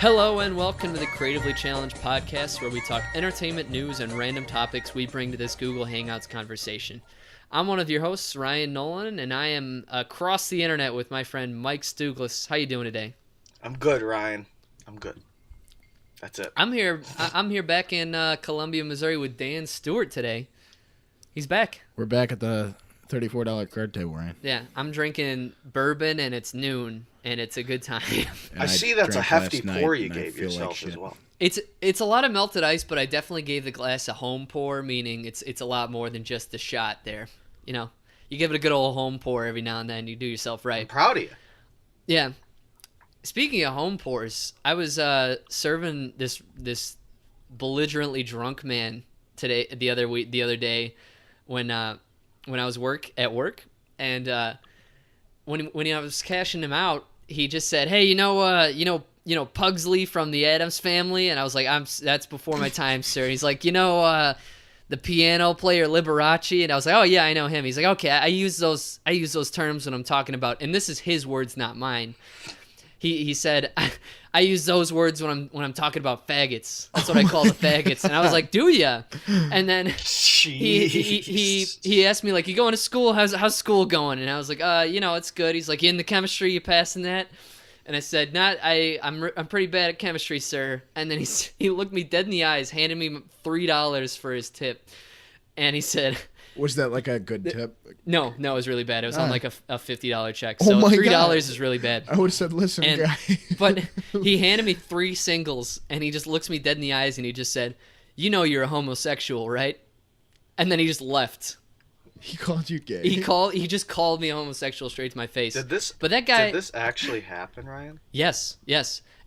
Hello and welcome to the Creatively Challenged podcast, where we talk entertainment, news, and random topics we bring to this Google Hangouts conversation. I'm one of your hosts, Ryan Nolan, and I am across the internet with my friend Mike Stuglis. How you doing today? I'm good, Ryan. I'm good. That's it. I'm here back in Columbia, Missouri with Dan Stewart today. He's back. We're back at the $34 card table, Ryan. Yeah, I'm drinking bourbon, and it's noon, and it's a good time. I see that's a hefty pour you gave yourself as well. It's a lot of melted ice, but I definitely gave the glass a home pour, meaning it's a lot more than just the shot there. You know, you give it a good old home pour every now and then. You do yourself right. I'm proud of you. Yeah. Speaking of home pours, I was serving this belligerently drunk man the other day when I was at work, and when I was cashing him out, he just said, "Hey, you know Pugsley from the Addams Family," and I was like, "That's before my time, sir." And he's like, the piano player Liberace, and I was like, "Oh yeah, I know him." He's like, "Okay, I use those terms when I'm talking about," and this is his words, not mine. He said, I use those words when I'm talking about faggots. That's what I call the faggots. And I was like, "Do ya?" And then he asked me, like, "You going to school? How's school going?" And I was like, it's good." He's like, "You in the chemistry? You passing that?" And I said, I'm pretty bad at chemistry, sir." And then he looked me dead in the eyes, handed me $3 for his tip, and he said, "Was that like a good tip?" No, it was really bad. It was on like a $50 check. So $3 is really bad. I would have said, "Listen, guy." But he handed me 3 singles, and he just looks me dead in the eyes, and he just said, "You know you're a homosexual, right?" And then he just left. He called you gay. He just called me a homosexual straight to my face. Did this actually happen, Ryan? Yes.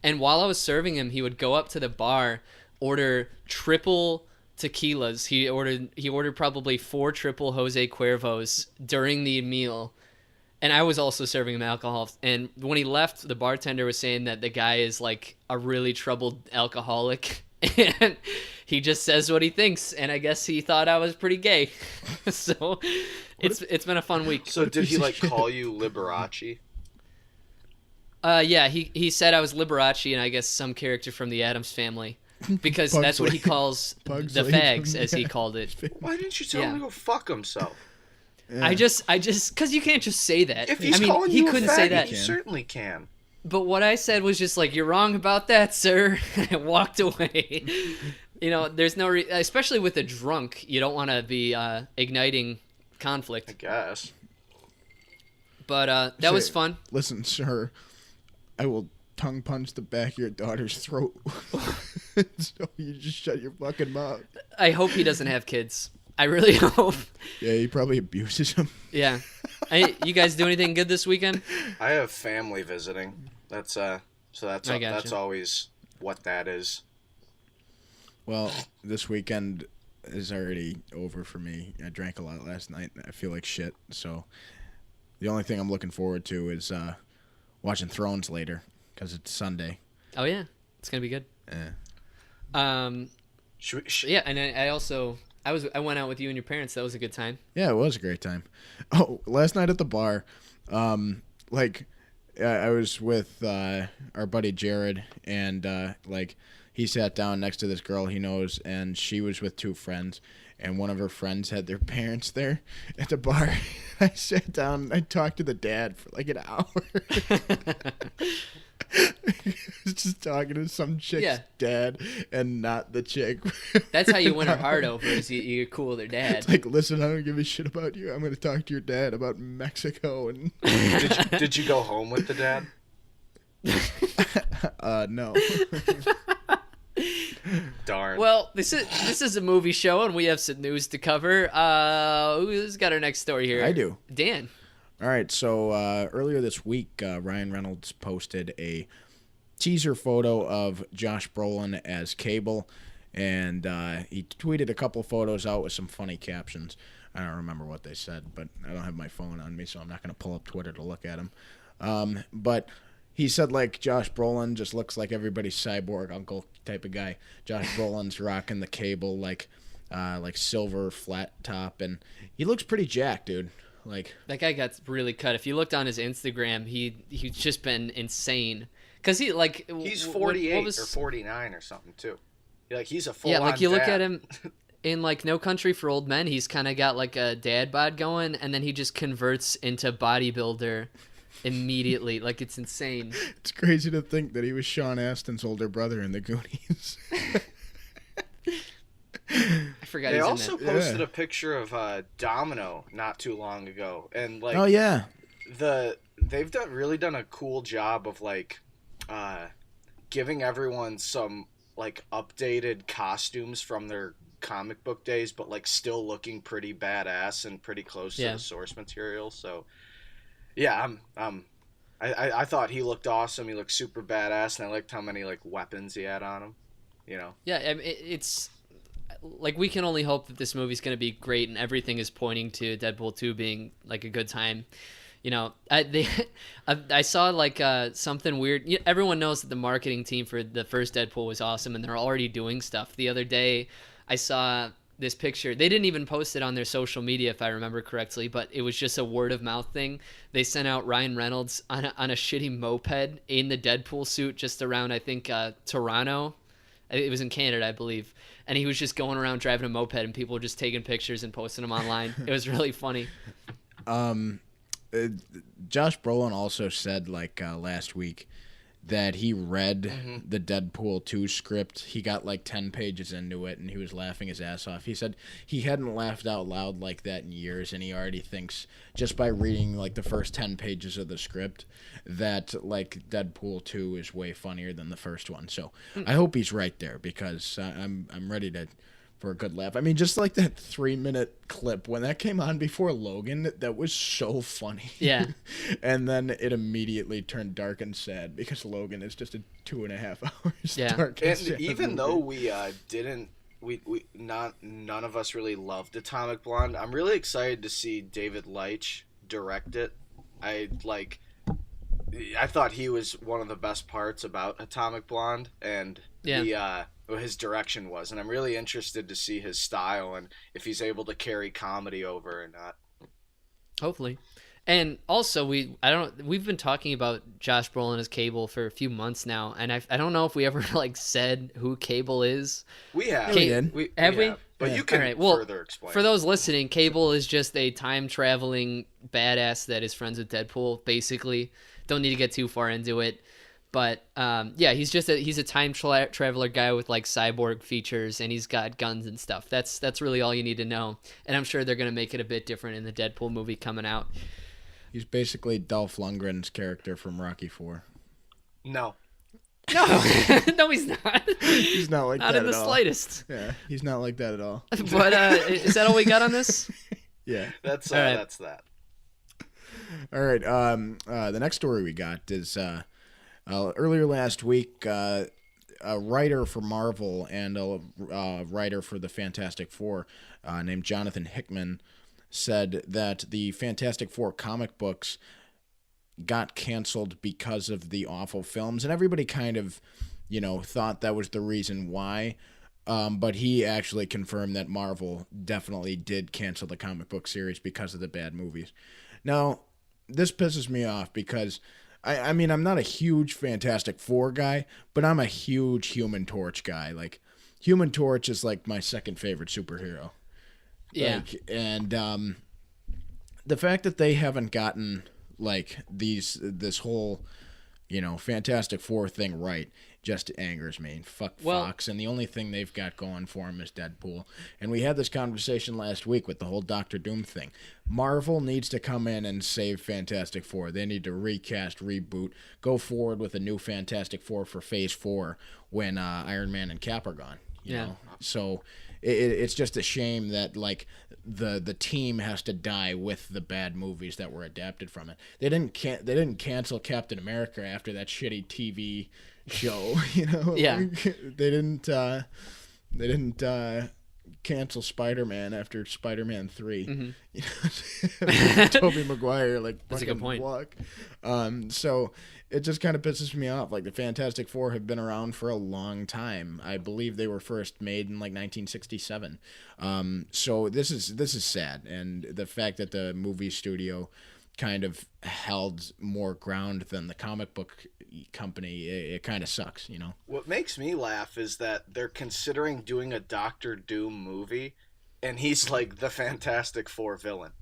And while I was serving him, he would go up to the bar, order triple tequilas. He ordered probably 4 triple Jose Cuervos during the meal, and I was also serving him alcohol. And when he left, the bartender was saying that the guy is like a really troubled alcoholic, and he just says what he thinks. And I guess he thought I was pretty gay. So it's been a fun week. So did he call you Liberace? Yeah, he said I was Liberace, and I guess some character from the Addams Family. Because Pugsley. That's what he calls the fags, as he called it. Why didn't you tell him to go fuck himself? Yeah. I just, because you can't just say that. If he's calling he you couldn't a faggot, say that. he certainly can. But what I said was just like, "You're wrong about that, sir." I walked away. There's no, especially with a drunk, you don't want to be igniting conflict. I guess. But that was fun. "Listen, sir, I will tongue punch the back of your daughter's throat." So you just shut your fucking mouth. I hope he doesn't have kids. I really hope. Yeah, he probably abuses them. Yeah. You guys do anything good this weekend? I have family visiting. That's always what that is. Well, this weekend is already over for me. I drank a lot last night, and I feel like shit. So the only thing I'm looking forward to is watching Thrones later, because it's Sunday. Oh yeah, it's gonna be good. Yeah. Yeah, and I went out with you and your parents. That was a good time. Yeah, it was a great time. Oh, last night at the bar, I was with our buddy Jared, and he sat down next to this girl he knows, and she was with 2 friends, and one of her friends had their parents there at the bar. I sat down and I talked to the dad for like an hour. I was just talking to some chick's dad and not the chick. That's how you win her heart over, is you're cool with her dad. It's like, "Listen, I don't give a shit about you. I'm going to talk to your dad about Mexico." And Did you go home with the dad? No. Darn. Well, this is a movie show, and we have some news to cover. Who's got our next story here? I do. Dan. All right, so earlier this week, Ryan Reynolds posted a teaser photo of Josh Brolin as Cable, and he tweeted a couple photos out with some funny captions. I don't remember what they said, but I don't have my phone on me, so I'm not going to pull up Twitter to look at them. But he said, Josh Brolin just looks like everybody's cyborg uncle type of guy. Josh Brolin's rocking the Cable, like silver flat top, and he looks pretty jacked, dude. That guy got really cut. If you looked on his Instagram, he's just been insane Because he's 48 or 49 or something too. Like he's a full like you dad. look at him in like No Country for Old Men, he's kind of got like a dad bod going, and then he just converts into bodybuilder immediately. Like it's insane. It's crazy to think that he was Sean Astin's older brother in the Goonies. I forgot. They also posted a picture of Domino not too long ago, and like, oh yeah, they've really done a cool job of like giving everyone some like updated costumes from their comic book days, but like still looking pretty badass and pretty close to the source material. So yeah, I thought he looked awesome. He looked super badass, and I liked how many like weapons he had on him. You know. Yeah, I mean, it's like we can only hope that this movie's going to be great, and everything is pointing to Deadpool 2 being like a good time. You know, I saw like something weird. Everyone knows that the marketing team for the first Deadpool was awesome, and they're already doing stuff. The other day, I saw this picture. They didn't even post it on their social media, if I remember correctly, but it was just a word of mouth thing. They sent out Ryan Reynolds on a shitty moped in the Deadpool suit just around, I think, Toronto. It was in Canada, I believe. And he was just going around driving a moped, and people were just taking pictures and posting them online. It was really funny. Josh Brolin also said like last week that he read the Deadpool 2 script. He got like 10 pages into it, and he was laughing his ass off. He said he hadn't laughed out loud like that in years, and he already thinks just by reading like the first 10 pages of the script that like Deadpool 2 is way funnier than the first one. So I hope he's right there, because I'm ready for a good laugh. I mean, just like that 3-minute clip when that came on before Logan, that was so funny. Yeah. And then it immediately turned dark and sad because Logan is just a 2.5 hours. Yeah. Dark and sad even movie. though we none of us really loved Atomic Blonde, I'm really excited to see David Leitch direct it. I thought he was one of the best parts about Atomic Blonde, and his direction was, and I'm really interested to see his style and if he's able to carry comedy over or not. Hopefully. And also, we've been talking about Josh Brolin as Cable for a few months now, and I don't know if we ever like said who Cable is. We have. Have we? But you can further explain. For those listening, Cable is just a time-traveling badass that is friends with Deadpool, basically. Don't need to get too far into it. But he's a time traveler guy with like cyborg features, and he's got guns and stuff. That's really all you need to know. And I'm sure they're gonna make it a bit different in the Deadpool movie coming out. He's basically Dolph Lundgren's character from Rocky IV. No, no, he's not. He's not like not that in the at all. slightest. Yeah, he's not like that at all. But is that all we got on this? Yeah, that's right. That's that. All right. The next story we got is earlier last week. A writer for Marvel and a writer for the Fantastic Four named Jonathan Hickman said that the Fantastic Four comic books got canceled because of the awful films, and everybody kind of, thought that was the reason why. But he actually confirmed that Marvel definitely did cancel the comic book series because of the bad movies. Now, this pisses me off because I mean, I'm not a huge Fantastic Four guy, but I'm a huge Human Torch guy. Like, Human Torch is like my second favorite superhero. Yeah. And the fact that they haven't gotten like this whole, Fantastic Four thing right just angers me. Fuck Fox, and the only thing they've got going for them is Deadpool. And we had this conversation last week with the whole Doctor Doom thing. Marvel needs to come in and save Fantastic Four. They need to recast, reboot, go forward with a new Fantastic Four for Phase 4 when Iron Man and Cap are gone. You know? So it's just a shame that like the team has to die with the bad movies that were adapted from it. They didn't cancel Captain America after that shitty TV show, Yeah. They didn't cancel Spider-Man after Spider-Man 3. Mm-hmm. Tobey Maguire like That's a good point. Walk. So it just kind of pisses me off. Like, the Fantastic Four have been around for a long time. I believe they were first made in like 1967. So this is sad, and the fact that the movie studio kind of held more ground than the comic book company, it kind of sucks, you know. What makes me laugh is that they're considering doing a Doctor Doom movie, and he's like the Fantastic Four villain.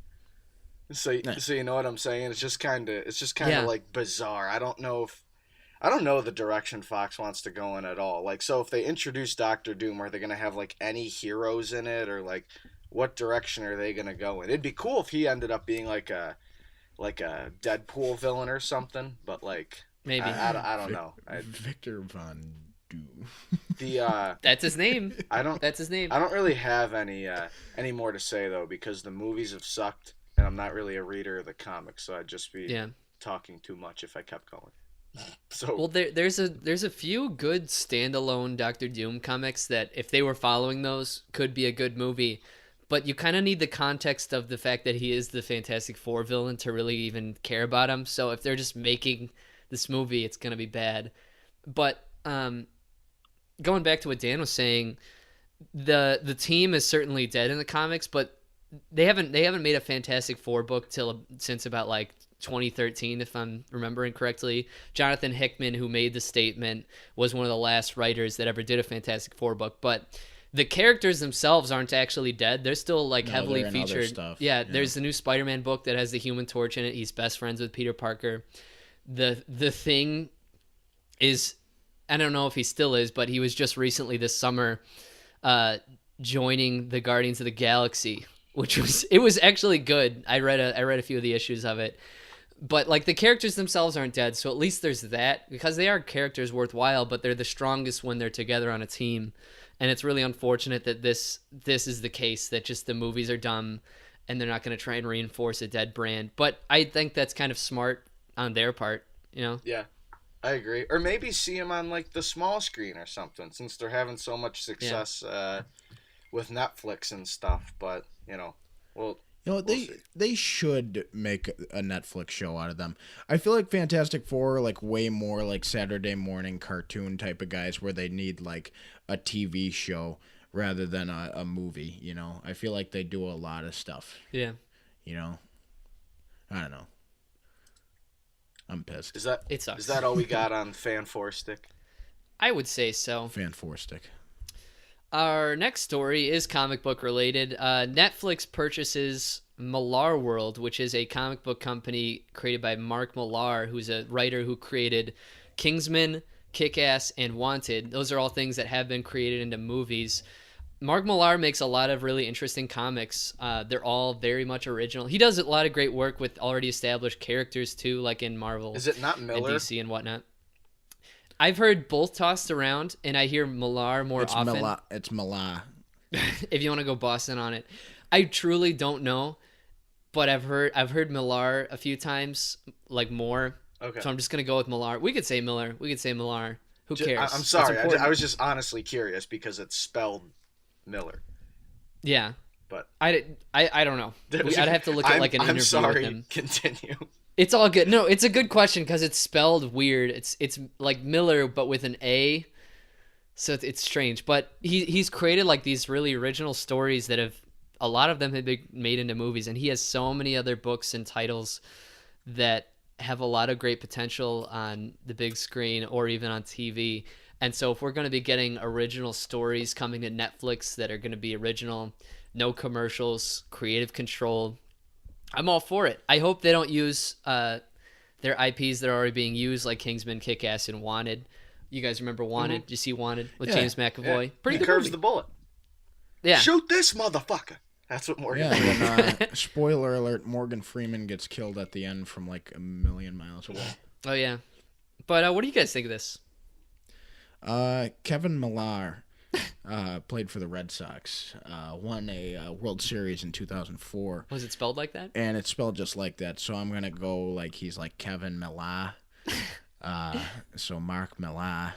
So you know what I'm saying? It's just kind of Yeah, like bizarre. I don't know the direction Fox wants to go in at all. Like, so if they introduce Doctor Doom, are they gonna have like any heroes in it, or like what direction are they gonna go in? It'd be cool if he ended up being like a Deadpool villain or something. But like, maybe. I don't know. Victor Von Doom. The That's his name. I don't That's his name. I don't really have any more to say though, because the movies have sucked, and I'm not really a reader of the comics, so I'd just be Yeah. talking too much if I kept going. Well, So there's a few good standalone Doctor Doom comics that, if they were following those, could be a good movie. But you kind of need the context of the fact that he is the Fantastic Four villain to really even care about him. So if they're just making this movie, it's gonna be bad. But going back to what Dan was saying, the team is certainly dead in the comics, but they haven't made a Fantastic Four book since about like 2013, if I'm remembering correctly. Jonathan Hickman, who made the statement, was one of the last writers that ever did a Fantastic Four book. But the characters themselves aren't actually dead. They're still like No, heavily they're in other featured. stuff. Yeah, Yeah. there's the new Spider-Man book that has the Human Torch in it. He's best friends with Peter Parker. The Thing is, I don't know if he still is, but he was just recently this summer joining the Guardians of the Galaxy, which was actually good. I read a few of the issues of it. But like the characters themselves aren't dead, so at least there's that, because they are characters worthwhile, but they're the strongest when they're together on a team. And it's really unfortunate that this is the case, that just the movies are dumb and they're not going to try and reinforce a dead brand. But I think that's kind of smart on their part, you know? yeah, I agree. Or maybe see him on like the small screen or something, since they're having so much success with Netflix and stuff. But well, You know, we'll see. they should make a Netflix show out of them. I feel like Fantastic Four are like way more like Saturday morning cartoon type of guys, where they need like a TV show rather than a movie, you know. I feel like they do a lot of stuff, Yeah. you know. I don't know. I'm pissed. It sucks. Is that all we got on Fan Four Stick? I would say so. Fan four stick. Our next story is comic book related. Netflix purchases Millar World, which is a comic book company created by Mark Millar, who's a writer who created Kingsman, Kick-Ass, and Wanted. Those are all things that have been created into movies. Mark Millar makes a lot of really interesting comics. They're all very much original. He does a lot of great work with already established characters too, like in Marvel Is it not and Miller? DC and whatnot. I've heard both tossed around, and I hear Millar more It's often. It's Mala. If you want to go Boston on it, I truly don't know, but I've heard Millar a few times, like more. Okay. So I'm just gonna go with Millar. We could say Miller. We could say Millar. Who cares? I'm It's sorry. important. I was just honestly curious because it's spelled Miller. Yeah. But I don't know. I'd have to look at like an I'm interview sorry. with him. Continue. It's all good. No, it's a good question because it's spelled weird. It's like Miller but with an A, so it's strange. But he's created like these really original stories that have, a lot of them have been made into movies, and he has so many other books and titles that have a lot of great potential on the big screen or even on TV. And so if we're going to be getting original stories coming to Netflix that are going to be original, no commercials, creative control, I'm all for it. I hope they don't use their IPs that are already being used, like Kingsman, Kick-Ass, and Wanted. You guys remember Wanted? Did you see Wanted with Yeah. James McAvoy? Yeah. Pretty He good curves movie. the bullet. Yeah. Shoot this motherfucker. That's what Morgan. Yeah, and, spoiler alert, Morgan Freeman gets killed at the end from like a million miles away. Oh, yeah. But what do you guys think of this? Kevin Millar played for the Red Sox, won a World Series in 2004. Was it spelled like that? And it's spelled just like that, so I'm gonna go like he's like Kevin Millar. So Mark Millar.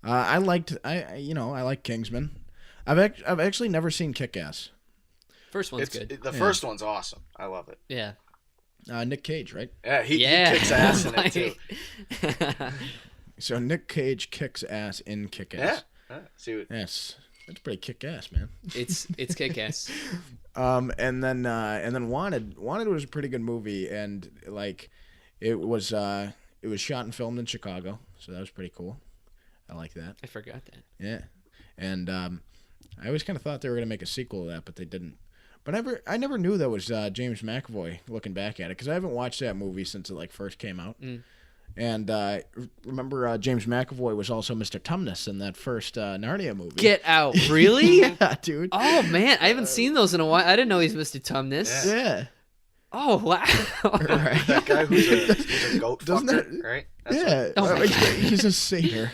I like Kingsman. I've actually never seen Kick-Ass. First one's good. The first one's awesome. I love it. Yeah. Nick Cage, right? Yeah, he Yeah. kicks ass in it too. So Nick Cage kicks ass in Kick-Ass. Yeah. See what, Yes. That's pretty kick-ass, man. It's kick-ass. And then Wanted was a pretty good movie, and like it was shot and filmed in Chicago, so that was pretty cool. I like that. I forgot that. Yeah, and I always kind of thought they were gonna make a sequel to that, but they didn't. But I never knew that was James McAvoy. Looking back at it, because I haven't watched that movie since it like first came out. And remember, James McAvoy was also Mr. Tumnus in that first Narnia movie. Get out. Really? Yeah, dude. Oh, man. I haven't seen those in a while. I didn't know he's Mr. Tumnus. Yeah. Oh, wow. Right. That guy who's a goat Doesn't fucker, that- right? Yeah. Oh my God. He's a satyr.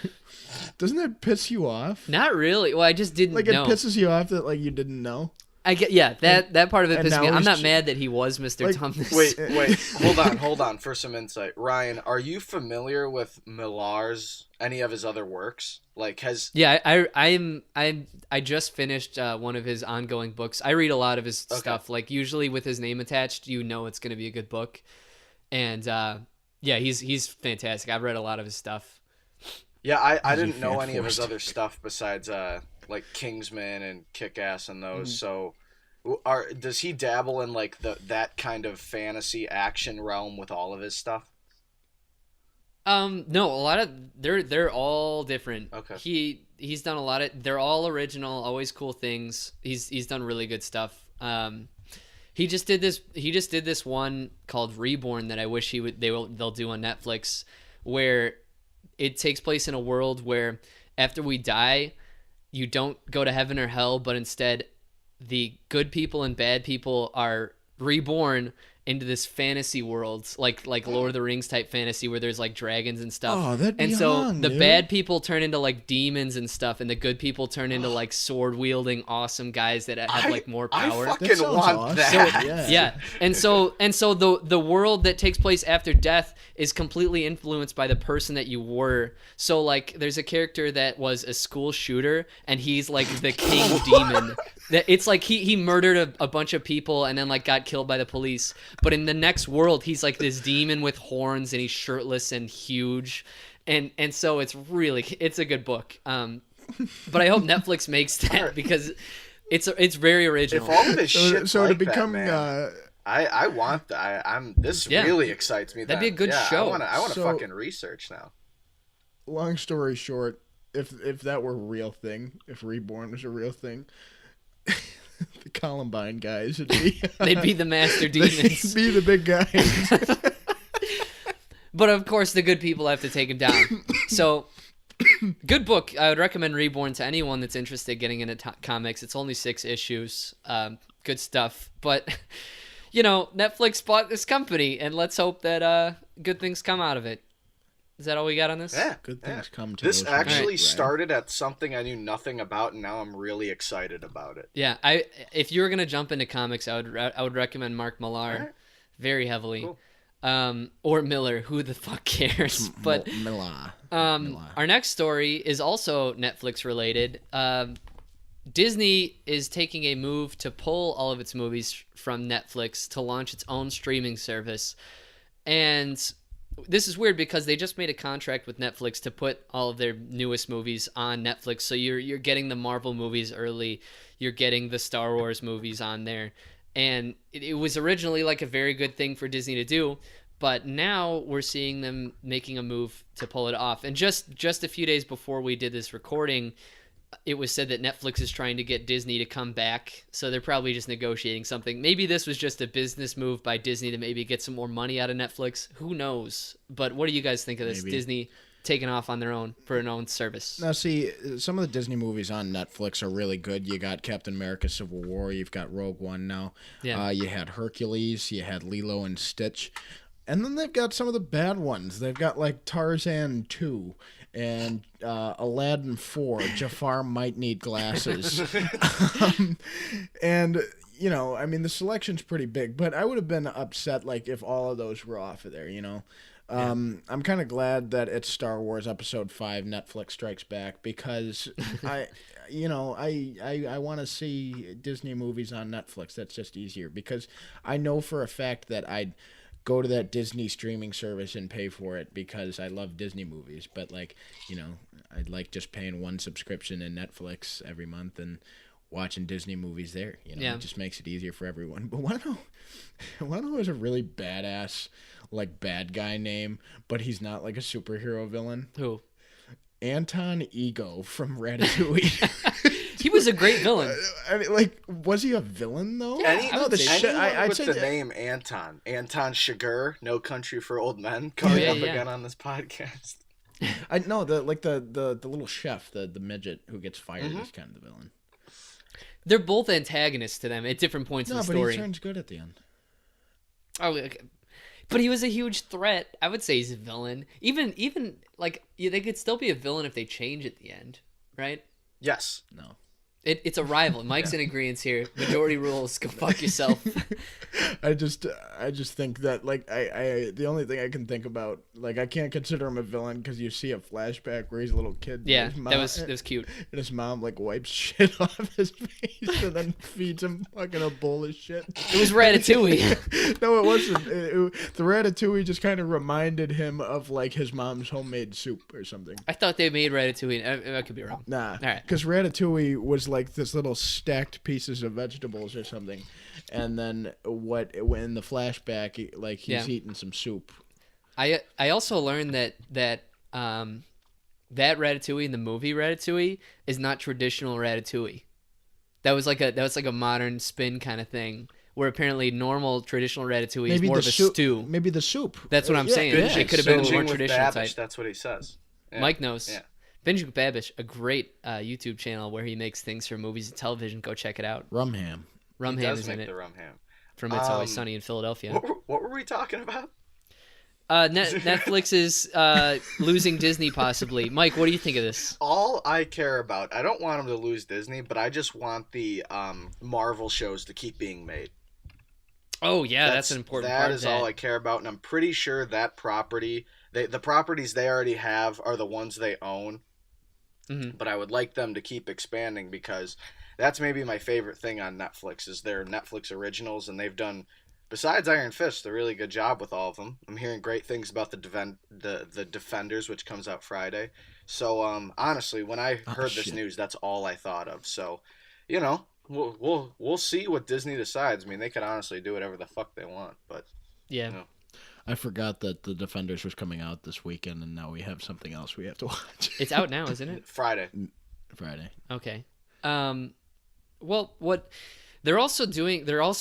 Doesn't that piss you off? Not really. Well, I just didn't Like, it know. pisses you off that, like, you didn't know? I get, yeah, that part of it And pisses me. now I'm he's not ch- mad that he was Mr. Like, Tumnus. Wait, hold on for some insight. Ryan, are you familiar with Millar's any of his other works? Like Yeah, I just finished one of his ongoing books. I read a lot of his stuff. Like usually with his name attached, you know it's going to be a good book. And yeah, he's fantastic. I've read a lot of his stuff. Yeah, I didn't Fan know any of his forced. other stuff besides like Kingsman and Kick-Ass and those. So does he dabble in like that kind of fantasy action realm with all of his stuff? No, a lot of they're all different. Okay. He's done a lot of, they're all original, always cool things. He's done really good stuff. He just did this one called Reborn that I wish they'll do on Netflix, where it takes place in a world where after we die, you don't go to heaven or hell, but instead the good people and bad people are reborn into this fantasy world, like Lord of the Rings type fantasy where there's like dragons and stuff. Oh, that'd be and so hung, the dude. bad people turn into like demons and stuff, and the good people turn into like sword wielding awesome guys that have like more power. I fucking That sounds want awesome. that. So, yeah. Yeah, and so the world that takes place after death is completely influenced by the person that you were. So like, there's a character that was a school shooter, and he's like the king demon. That it's like he murdered a bunch of people and then like got killed by the police. But in the next world, he's like this demon with horns, and he's shirtless and huge, and so it's a good book. But I hope Netflix makes that because it's very original. If all of his shit's So like to become that, man, I want that. This Yeah. really excites me. That'd be a good yeah, show. I want to So- fucking research now. long story short, if that were a real thing, if Reborn was a real thing, the Columbine guys would be They'd be the master demons. they'd be the big guys. But of course, the good people have to take him down. So, good book. I would recommend Reborn to anyone that's interested in getting into comics. It's only 6 issues. Good stuff. But, Netflix bought this company, and let's hope that good things come out of it. Is that all we got on this? Yeah, Good yeah. things come to This those who actually wait, right? started at something I knew nothing about, and now I'm really excited about it. Yeah. If you were gonna jump into comics, I would recommend Mark Millar Alright. very heavily. Cool. Or Miller. Who the fuck cares? But Mila. our next story is also Netflix related. Disney is taking a move to pull all of its movies from Netflix to launch its own streaming service. And this is weird because they just made a contract with Netflix to put all of their newest movies on Netflix. So you're getting the Marvel movies early. You're getting the Star Wars movies on there. And it was originally like a very good thing for Disney to do. But now we're seeing them making a move to pull it off. And just a few days before we did this recording, it was said that Netflix is trying to get Disney to come back. So they're probably just negotiating something. Maybe this was just a business move by Disney to maybe get some more money out of Netflix. Who knows? But what do you guys think of this? Maybe. Disney taking off on their own for an own service. Now, see, some of the Disney movies on Netflix are really good. You got Captain America: Civil War. You've got Rogue One now. Yeah. You had Hercules. You had Lilo and Stitch. And then they've got some of the bad ones. They've got like Tarzan 2 and Aladdin 4. Jafar might need glasses. And, the selection's pretty big. But I would have been upset like if all of those were off of there, I'm kind of glad that it's Star Wars Episode 5 Netflix Strikes Back because I want to see Disney movies on Netflix. That's just easier because I know for a fact that I'd go to that Disney streaming service and pay for it because I love Disney movies. But like, I'd like just paying one subscription in Netflix every month and watching Disney movies there. It just makes it easier for everyone. But want to know is a really badass like bad guy name, but he's not like a superhero villain. Who? Anton Ego from Ratatouille. He was a great villain. I mean, like, was he a villain though? Anyone with say the name Anton Chigurh, No Country for Old Men, coming up again on this podcast. I know the little chef, the midget who gets fired is kind of the villain. They're both antagonists to them at different points in the story. No, but he turns good at the end. Oh, okay. But he was a huge threat. I would say he's a villain. Even like they could still be a villain if they change at the end, right? Yes. No. It's a rival. Mike's in agreement here. Majority rules. Go fuck yourself. I just think that like I the only thing I can think about, like, I can't consider him a villain because you see a flashback where he's a little kid. Yeah, that was cute. And his mom like wipes shit off his face and then feeds him fucking a bowl of shit. It was Ratatouille. No, it wasn't. The Ratatouille just kind of reminded him of like his mom's homemade soup or something. I thought they made Ratatouille. I could be wrong. Nah, all right. Because Ratatouille was like this little stacked pieces of vegetables or something, and then when the flashback, like he's eating some soup. I also learned that Ratatouille in the movie Ratatouille is not traditional Ratatouille. That was like a modern spin kind of thing. Where apparently normal traditional Ratatouille is more of a stew. Maybe the soup. That's what I'm saying. It could have been more traditional Babish, type. That's what he says. Yeah. Mike knows. Yeah. Binging with Babish, a great YouTube channel where he makes things for movies and television. Go check it out. Rumham. Rumham is in it. The rum ham. From It's Always Sunny in Philadelphia. What were we talking about? Netflix is losing Disney possibly. Mike, what do you think of this? All I care about, I don't want them to lose Disney, but I just want the Marvel shows to keep being made. Oh yeah, that's an important part. That is all I care about, and I'm pretty sure that property, the properties they already have are the ones they own. Mm-hmm. But I would like them to keep expanding because that's maybe my favorite thing on Netflix is their Netflix originals, and they've done, besides Iron Fist, a really good job with all of them. I'm hearing great things about the Defenders, which comes out Friday. So honestly, when I heard this news, that's all I thought of. So, we'll see what Disney decides. I mean, they could honestly do whatever the fuck they want, but yeah. I forgot that the Defenders was coming out this weekend, and now we have something else we have to watch. It's out now, isn't it? Friday. Okay. Well, what they're also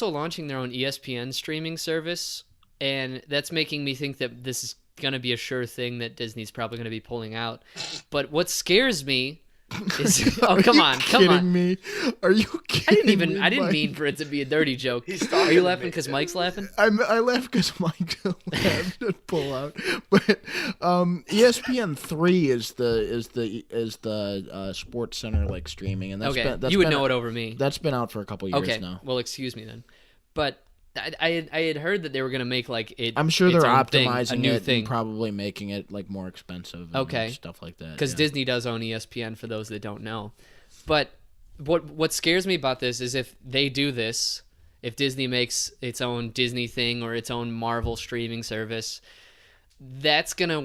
launching their own ESPN streaming service, and that's making me think that this is going to be a sure thing that Disney's probably going to be pulling out. But what scares me is come on. Me? Are you kidding me? I didn't mean for it to be a dirty joke. Are you laughing because Mike's laughing? I laugh because Mike laughed and pull out. But ESPN 3 is the Sports Center like streaming, and that's you would know it over me. That's been out for a couple years now. Well, excuse me then, but. I had heard that they were going to make like it. I'm sure they're optimizing a new it thing. And probably making it like more expensive. And stuff like that. Because Disney does own ESPN for those that don't know. But what scares me about this is if they do this, if Disney makes its own Disney thing or its own Marvel streaming service, that's gonna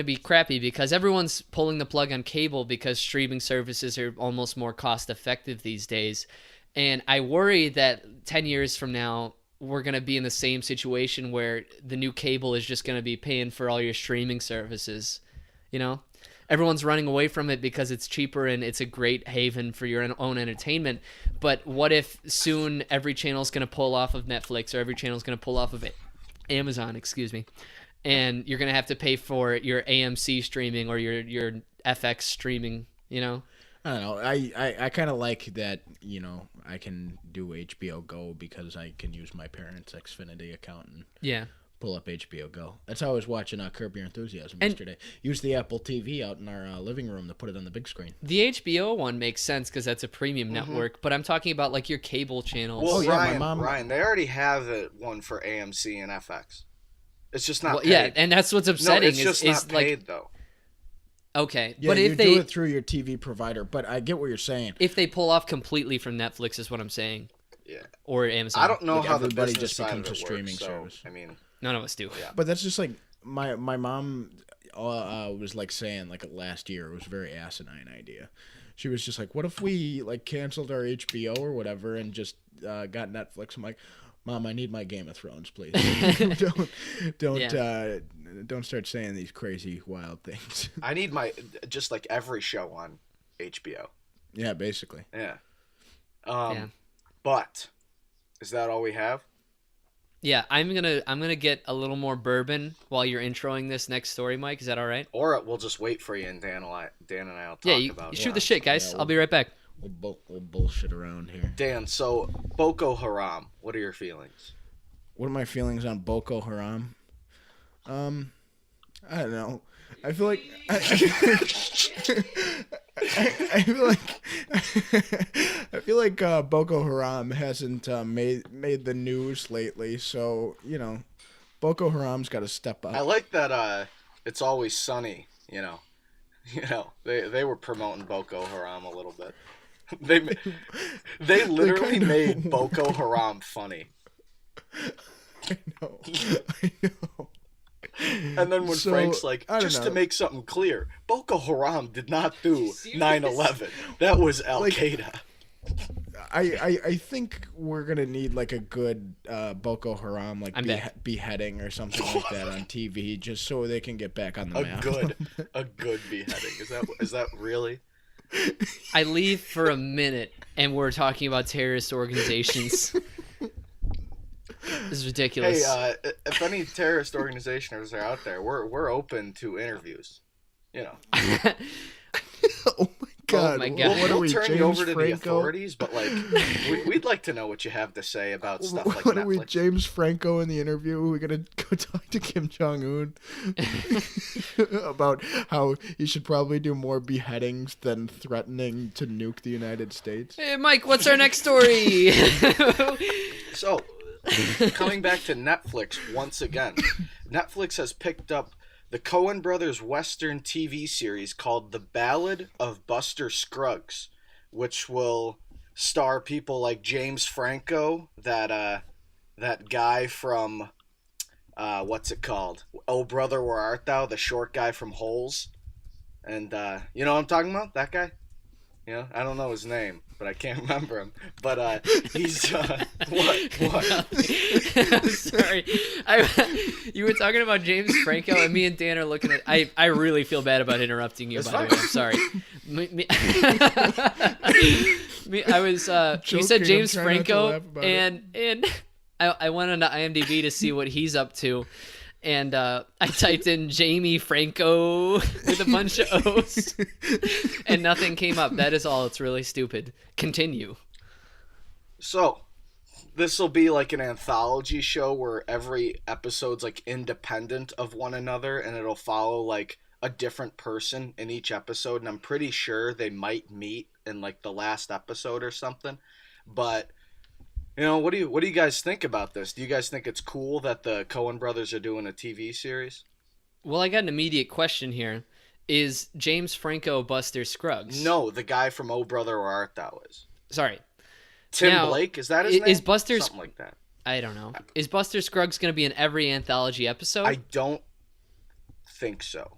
be crappy because everyone's pulling the plug on cable because streaming services are almost more cost effective these days, and I worry that 10 years from now. We're going to be in the same situation where the new cable is just going to be paying for all your streaming services. Everyone's running away from it because it's cheaper and it's a great haven for your own entertainment. But what if soon every channel is going to pull off of Netflix or every channel is going to pull off of Amazon, and you're going to have to pay for your AMC streaming or your FX streaming, I don't know. I kind of like that, I can do HBO Go because I can use my parents' Xfinity account and pull up HBO Go. That's how I was watching Curb Your Enthusiasm yesterday. Use the Apple TV out in our living room to put it on the big screen. The HBO one makes sense because that's a premium network, but I'm talking about like your cable channels. Well, Ryan, they already have one for AMC and FX. It's just not paid. Yeah, and that's what's upsetting. No, it's just not paid, though. Okay, yeah, but if they do it through your TV provider, but I get what you're saying. If they pull off completely from Netflix, is what I'm saying. Yeah. Or Amazon. I don't know how everybody the business just becomes side of a streaming works, service. So, I mean, None of us do. Yeah. But that's just like my mom was like saying like last year. It was a very asinine idea. She was just like, what if we like canceled our HBO or whatever and just got Netflix? I'm like, Mom, I need my Game of Thrones, please. Don't start saying these crazy wild things. I need my just like every show on HBO. Yeah, basically. Yeah. Yeah. But is that all we have? Yeah, I'm gonna get a little more bourbon while you're introing this next story, Mike. Is that all right? Or we'll just wait for you and Dan and I'll talk Yeah, you about shoot it. the shit, guys. Yeah, I'll be right back. We'll bullshit around here. Dan, so Boko Haram, what are your feelings? What are my feelings on Boko Haram? I don't know. I feel like I feel like Boko Haram hasn't made the news lately. So Boko Haram's got to step up. I like that. It's Always Sunny. They were promoting Boko Haram a little bit. They literally made Boko Haram funny. I know. And then when Frank's like, just to make something clear, Boko Haram did not do 9/11. That was Al Qaeda. I think we're gonna need like a good Boko Haram beheading or something like that on TV, just so they can get back on the map. A good beheading. Is that really? I leave for a minute and we're talking about terrorist organizations. This is ridiculous. Hey, if any terrorist organizations are out there, we're open to interviews. Oh my God! Oh my God. What are We'll we, turn James you over to Franco? the authorities, but like, we'd like to know what you have to say about stuff like What Netflix. are we, James Franco in the interview? We're gonna go talk to Kim Jong Un about how he should probably do more beheadings than threatening to nuke the United States. Hey, Mike, what's our next story? So, coming back to Netflix once again, Netflix has picked up the Coen Brothers Western TV series called The Ballad of Buster Scruggs, which will star people like James Franco, that guy from what's it called? Oh Brother, Where Art Thou? The short guy from Holes, and you know what I'm talking about? That guy. I don't know his name, but I can't remember him. But he's what? I'm sorry. You were talking about James Franco, and me and Dan are looking at. I really feel bad about interrupting you. It's by fine. the way, I'm sorry. I was. You said Joking, James I'm trying not to Franco, laugh about and I went onto IMDb to see what he's up to. And I typed in Jamie Franco with a bunch of O's, and nothing came up. That is all. It's really stupid. Continue. So, this will be like an anthology show where every episode's like independent of one another, and it'll follow like a different person in each episode. And I'm pretty sure they might meet in like the last episode or something. But what do you guys think about this? Do you guys think it's cool that the Coen brothers are doing a TV series? Well, I got an immediate question here. Is James Franco Buster Scruggs? No, the guy from Oh Brother, Where Art Thou is. Sorry. Tim Now, Blake, is that his name? Is Buster Something like that. I don't know. Is Buster Scruggs going to be in every anthology episode? I don't think so.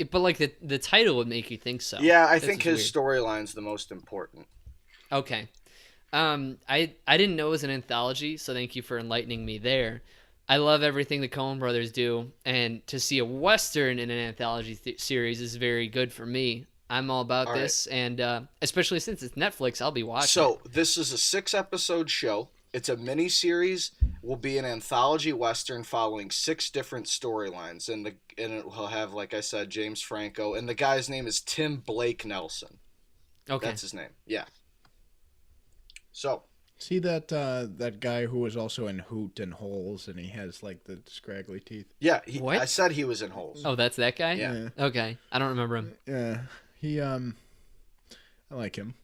But like the title would make you think so. Yeah, I That's think what's his storyline's the most important. Okay. I didn't know it was an anthology, so thank you for enlightening me there. I love everything the Coen brothers do, and to see a Western in an anthology series is very good for me. I'm all about All this, and especially since it's Netflix, I'll be watching. So, this is a 6-episode show. It's a mini-series. Will be an anthology Western following 6 different storylines, and it will have, like I said, James Franco, and the guy's name is Tim Blake Nelson. Okay. That's his name. Yeah. So, See that guy who was also in Hoot and Holes, and he has like the scraggly teeth. yeah, What? I said he was in Holes. Oh, that's that guy? Yeah. Okay. I don't remember him. Yeah, he I like him.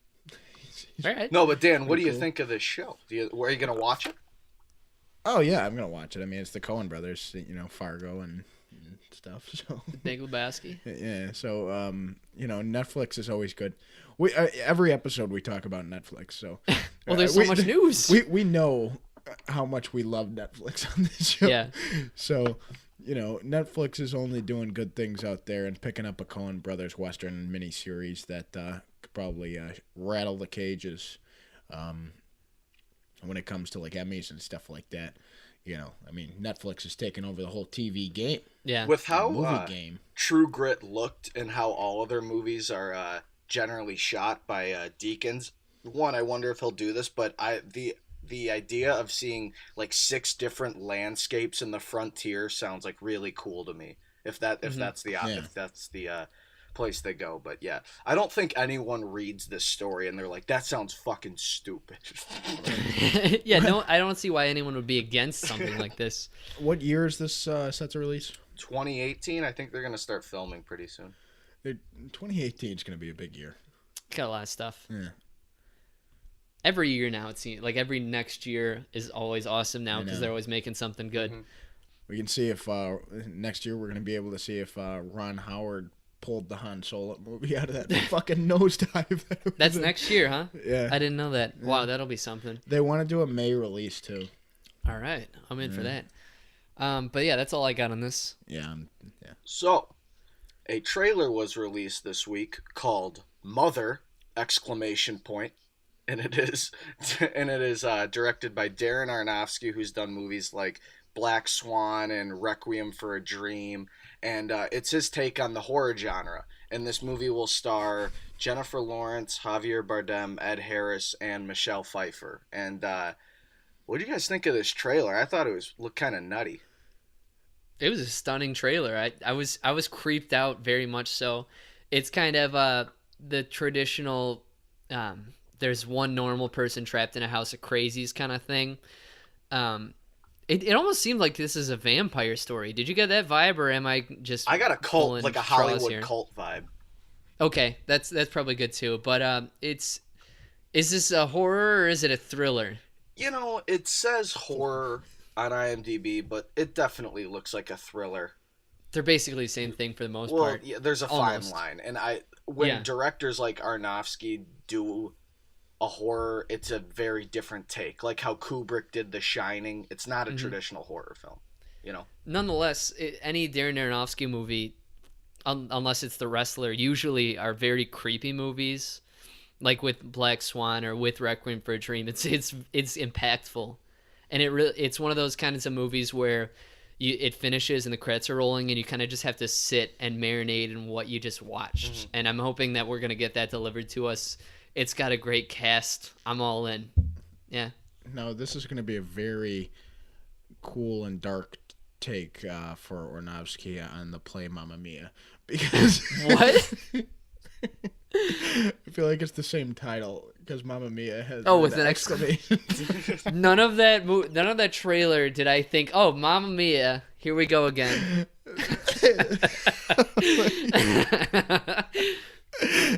All right. No, but Dan, what do you cool. think of this show? Are you going to watch it? Oh yeah, I'm gonna watch it. I mean, it's the Coen brothers, Fargo and stuff. So Big Lebowski. yeah, so Netflix is always good. We every episode we talk about Netflix. So Well, there's so much news. We know how much we love Netflix on this show. Yeah. So, Netflix is only doing good things out there and picking up a Coen Brothers Western miniseries that could probably rattle the cages when it comes to like Emmys and stuff like that. Netflix is taking over the whole TV game. Yeah. With The how movie game. True Grit looked and how all of their movies are generally shot by deacons. One, I wonder if he'll do this, but the idea of seeing like 6 different landscapes in the frontier sounds like really cool to me. If that's the place they go. But yeah, I don't think anyone reads this story and they're like, that sounds fucking stupid. Yeah, no, I don't see why anyone would be against something like this. What year is this set to release? 2018. I think they're gonna start filming pretty soon. 2018 is going to be a big year. Got a lot of stuff. Yeah. Every year now, it seems like every next year is always awesome now I because know. they're always making something good. Mhm. We can see if next year we're going to be able to see if Ron Howard pulled the Han Solo movie out of that fucking nosedive. That's next year, huh? Yeah. I didn't know that. Wow, that'll be something. They want to do a May release too. All right, I'm in for that. But yeah, that's all I got on this. Yeah. So, a trailer was released this week called Mother! Exclamation point. And it is directed by Darren Aronofsky, who's done movies like Black Swan and Requiem for a Dream, and it's his take on the horror genre. And this movie will star Jennifer Lawrence, Javier Bardem, Ed Harris, and Michelle Pfeiffer. And what do you guys think of this trailer? I thought it looked kind of nutty. It was a stunning trailer. I was creeped out very much so. It's kind of the traditional there's one normal person trapped in a house of crazies kind of thing. It almost seemed like this is a vampire story. Did you get that vibe, or am I just? I got a cult, pulling like a straws Hollywood here? cult vibe. Okay, that's probably good too. But is this a horror or is it a thriller? It says horror on IMDb, but it definitely looks like a thriller. They're basically the same thing for the most Well, part. yeah, there's a Almost. fine line, and when Yeah. directors like Aronofsky do a horror, it's a very different take. Like how Kubrick did The Shining, it's not a traditional horror film. Nonetheless, any Darren Aronofsky movie, unless it's The Wrestler, usually are very creepy movies. Like with Black Swan or with Requiem for a Dream, it's impactful, and it's one of those kinds of movies where it finishes and the credits are rolling, and you kind of just have to sit and marinate in what you just watched. Mm-hmm. And I'm hoping that we're gonna get that delivered to us. It's got a great cast. I'm all in. Yeah. No, this is going to be a very cool and dark take for Aronofsky on the play Mamma Mia, because What? I feel like it's the same title because Mamma Mia has With an exclamation. None of that trailer did I think, oh, Mamma Mia, here we go again.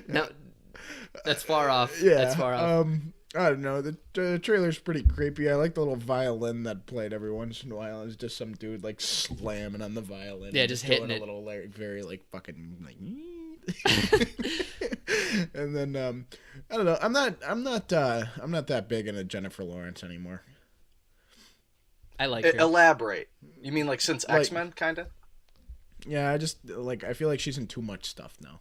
No, that's far off. Yeah, That's far off. I don't know. The trailer's pretty creepy. I like the little violin that played every once in a while. It's just some dude like slamming on the violin. Yeah, and just doing hitting a it. little like very like fucking like. And then I don't know. I'm not that big into Jennifer Lawrence anymore. I like her. Elaborate. You mean like since Like- X-Men, kind of? Yeah, I just like I feel like she's in too much stuff now.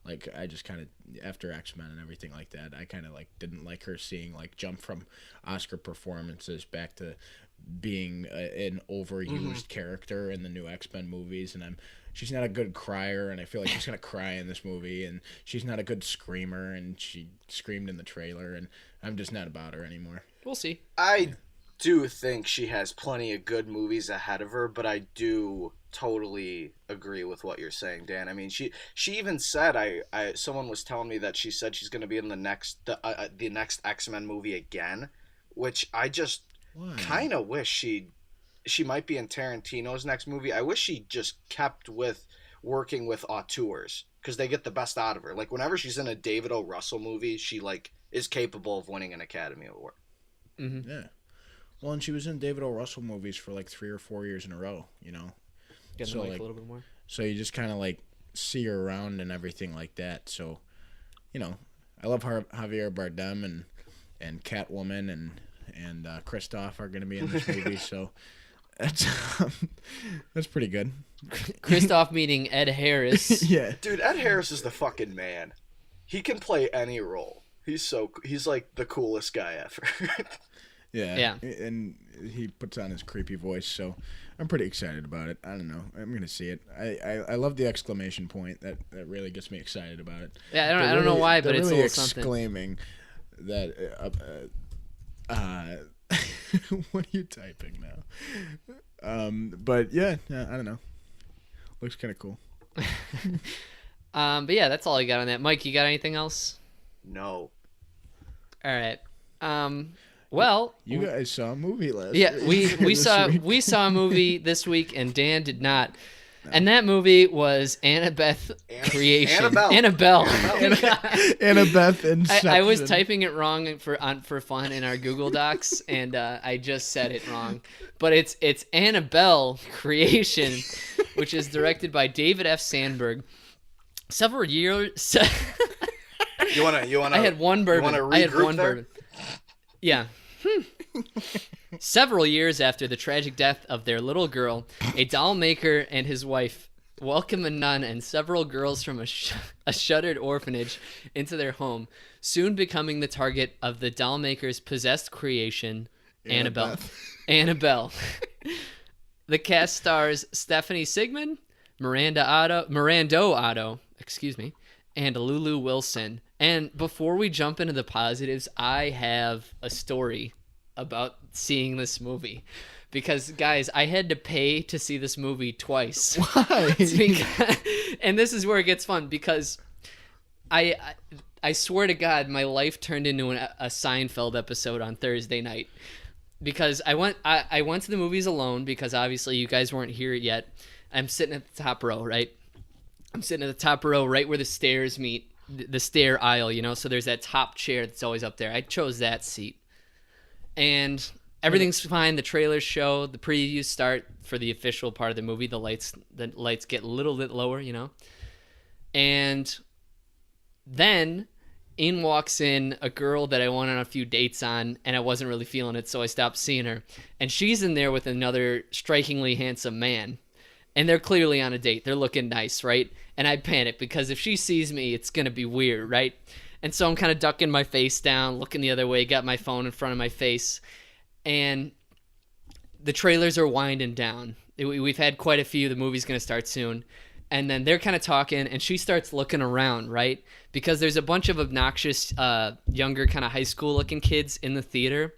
Like I just kind of after X-Men and everything like that, I kind of like didn't like her seeing like jump from Oscar performances back to being an overused character in the new X-Men movies, and she's not a good crier, and I feel like she's gonna cry in this movie, and she's not a good screamer, and she screamed in the trailer, and I'm just not about her anymore. We'll see. I do think she has plenty of good movies ahead of her, but I do totally agree with what you're saying, Dan. I mean, she even said someone was telling me that she said she's going to be in the next X-Men movie again, which I just kind of wish she might be in Tarantino's next movie. I wish she just kept with working with auteurs because they get the best out of her. Like whenever she's in a David O. Russell movie, she like is capable of winning an Academy Award. Mm-hmm. Yeah. Well, and she was in David O. Russell movies for like 3 or 4 years in a row, you know. Get So, the mic like- a little bit more. So you just kind of like see her around and everything like that. So, I love Javier Bardem and Catwoman, and and Kristoff are going to be in this movie, so that's that's pretty good. Kristoff meeting Ed Harris. Yeah, Dude, Ed Harris is the fucking man. He can play any role. He's like the coolest guy ever. yeah, and he puts on his creepy voice, so I'm pretty excited about it. I don't know, I'm gonna see it. I love the exclamation point. That really gets me excited about it. Yeah, I don't know why, but it's a really little something. exclaiming that. What are you typing now? But yeah, I don't know. Looks kind of cool. But yeah, that's all I got on that. Mike, you got anything else? No. All right. Well, you guys saw a movie last yeah, week. we saw a movie this week, and Dan did not. And that movie was Annabeth Creation. Annabelle. Annabeth Inception. I was typing it wrong for fun in our Google Docs, and I just said it wrong. But it's Annabelle Creation, which is directed by David F. Sandberg. Several years. You wanna? I had one bourbon. Yeah. Several years after the tragic death of their little girl, a doll maker and his wife welcome a nun and several girls from a shuttered orphanage into their home, soon becoming the target of the doll maker's possessed creation, Annabelle. The cast stars Stephanie Sigmund, Mirando Otto, and Lulu Wilson. And before we jump into the positives, I have a story about seeing this movie. Because, guys, I had to pay to see this movie twice. Why? And this is where it gets fun, because I swear to God, my life turned into a Seinfeld episode on Thursday night. Because I went to the movies alone, because obviously you guys weren't here yet. I'm sitting at the top row, right? I'm sitting at the top row right where the stairs meet, the stair aisle, you know? So there's that top chair that's always up there. I chose that seat. And everything's fine. The trailers show, the previews start for the official part of the movie. The lights get a little bit lower, you know? And then in walks in a girl that I went on a few dates on, and I wasn't really feeling it, so I stopped seeing her. And she's in there with another strikingly handsome man. And they're clearly on a date. They're looking nice, right? And I panic because if she sees me, it's going to be weird, right? And so I'm kind of ducking my face down, looking the other way, got my phone in front of my face. And the trailers are winding down. We've had quite a few. The movie's going to start soon. And then they're kind of talking, and she starts looking around, right? Because there's a bunch of obnoxious, younger, kind of high school-looking kids in the theater.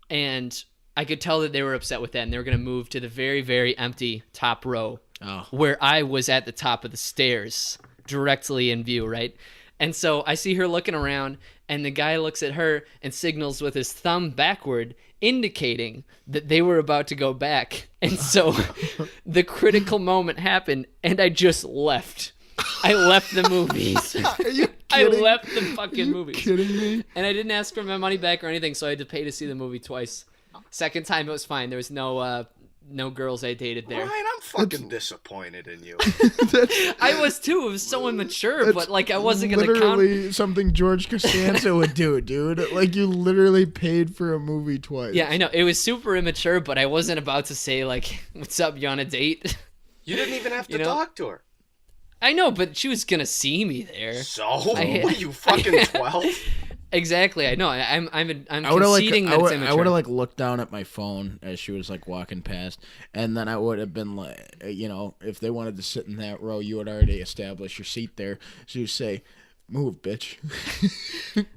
And I could tell that they were upset with that, and they were going to move to the very, very empty top row, where I was at the top of the stairs, directly in view, right? And so I see her looking around, and the guy looks at her and signals with his thumb backward, indicating that they were about to go back. And so the critical moment happened, and I just left. I left the movies. Are you kidding? I left the fucking movies. Kidding me? And I didn't ask for my money back or anything, so I had to pay to see the movie twice. Second time it was fine. There was no girls I dated there. Ryan, I'm fucking disappointed in you. I was too. It was so immature, but like I wasn't gonna literally something George Costanza would do, dude. Like you literally paid for a movie twice. Yeah, I know. It was super immature, but I wasn't about to say like, "What's up? You on a date?" You didn't even have to talk to her. I know, but she was gonna see me there. So what are you fucking 12? Exactly, I know. I'm conceding that it's immature. I would have like looked down at my phone as she was like walking past, and then I would have been like, you know, if they wanted to sit in that row, you would already establish your seat there. So you say, "Move, bitch."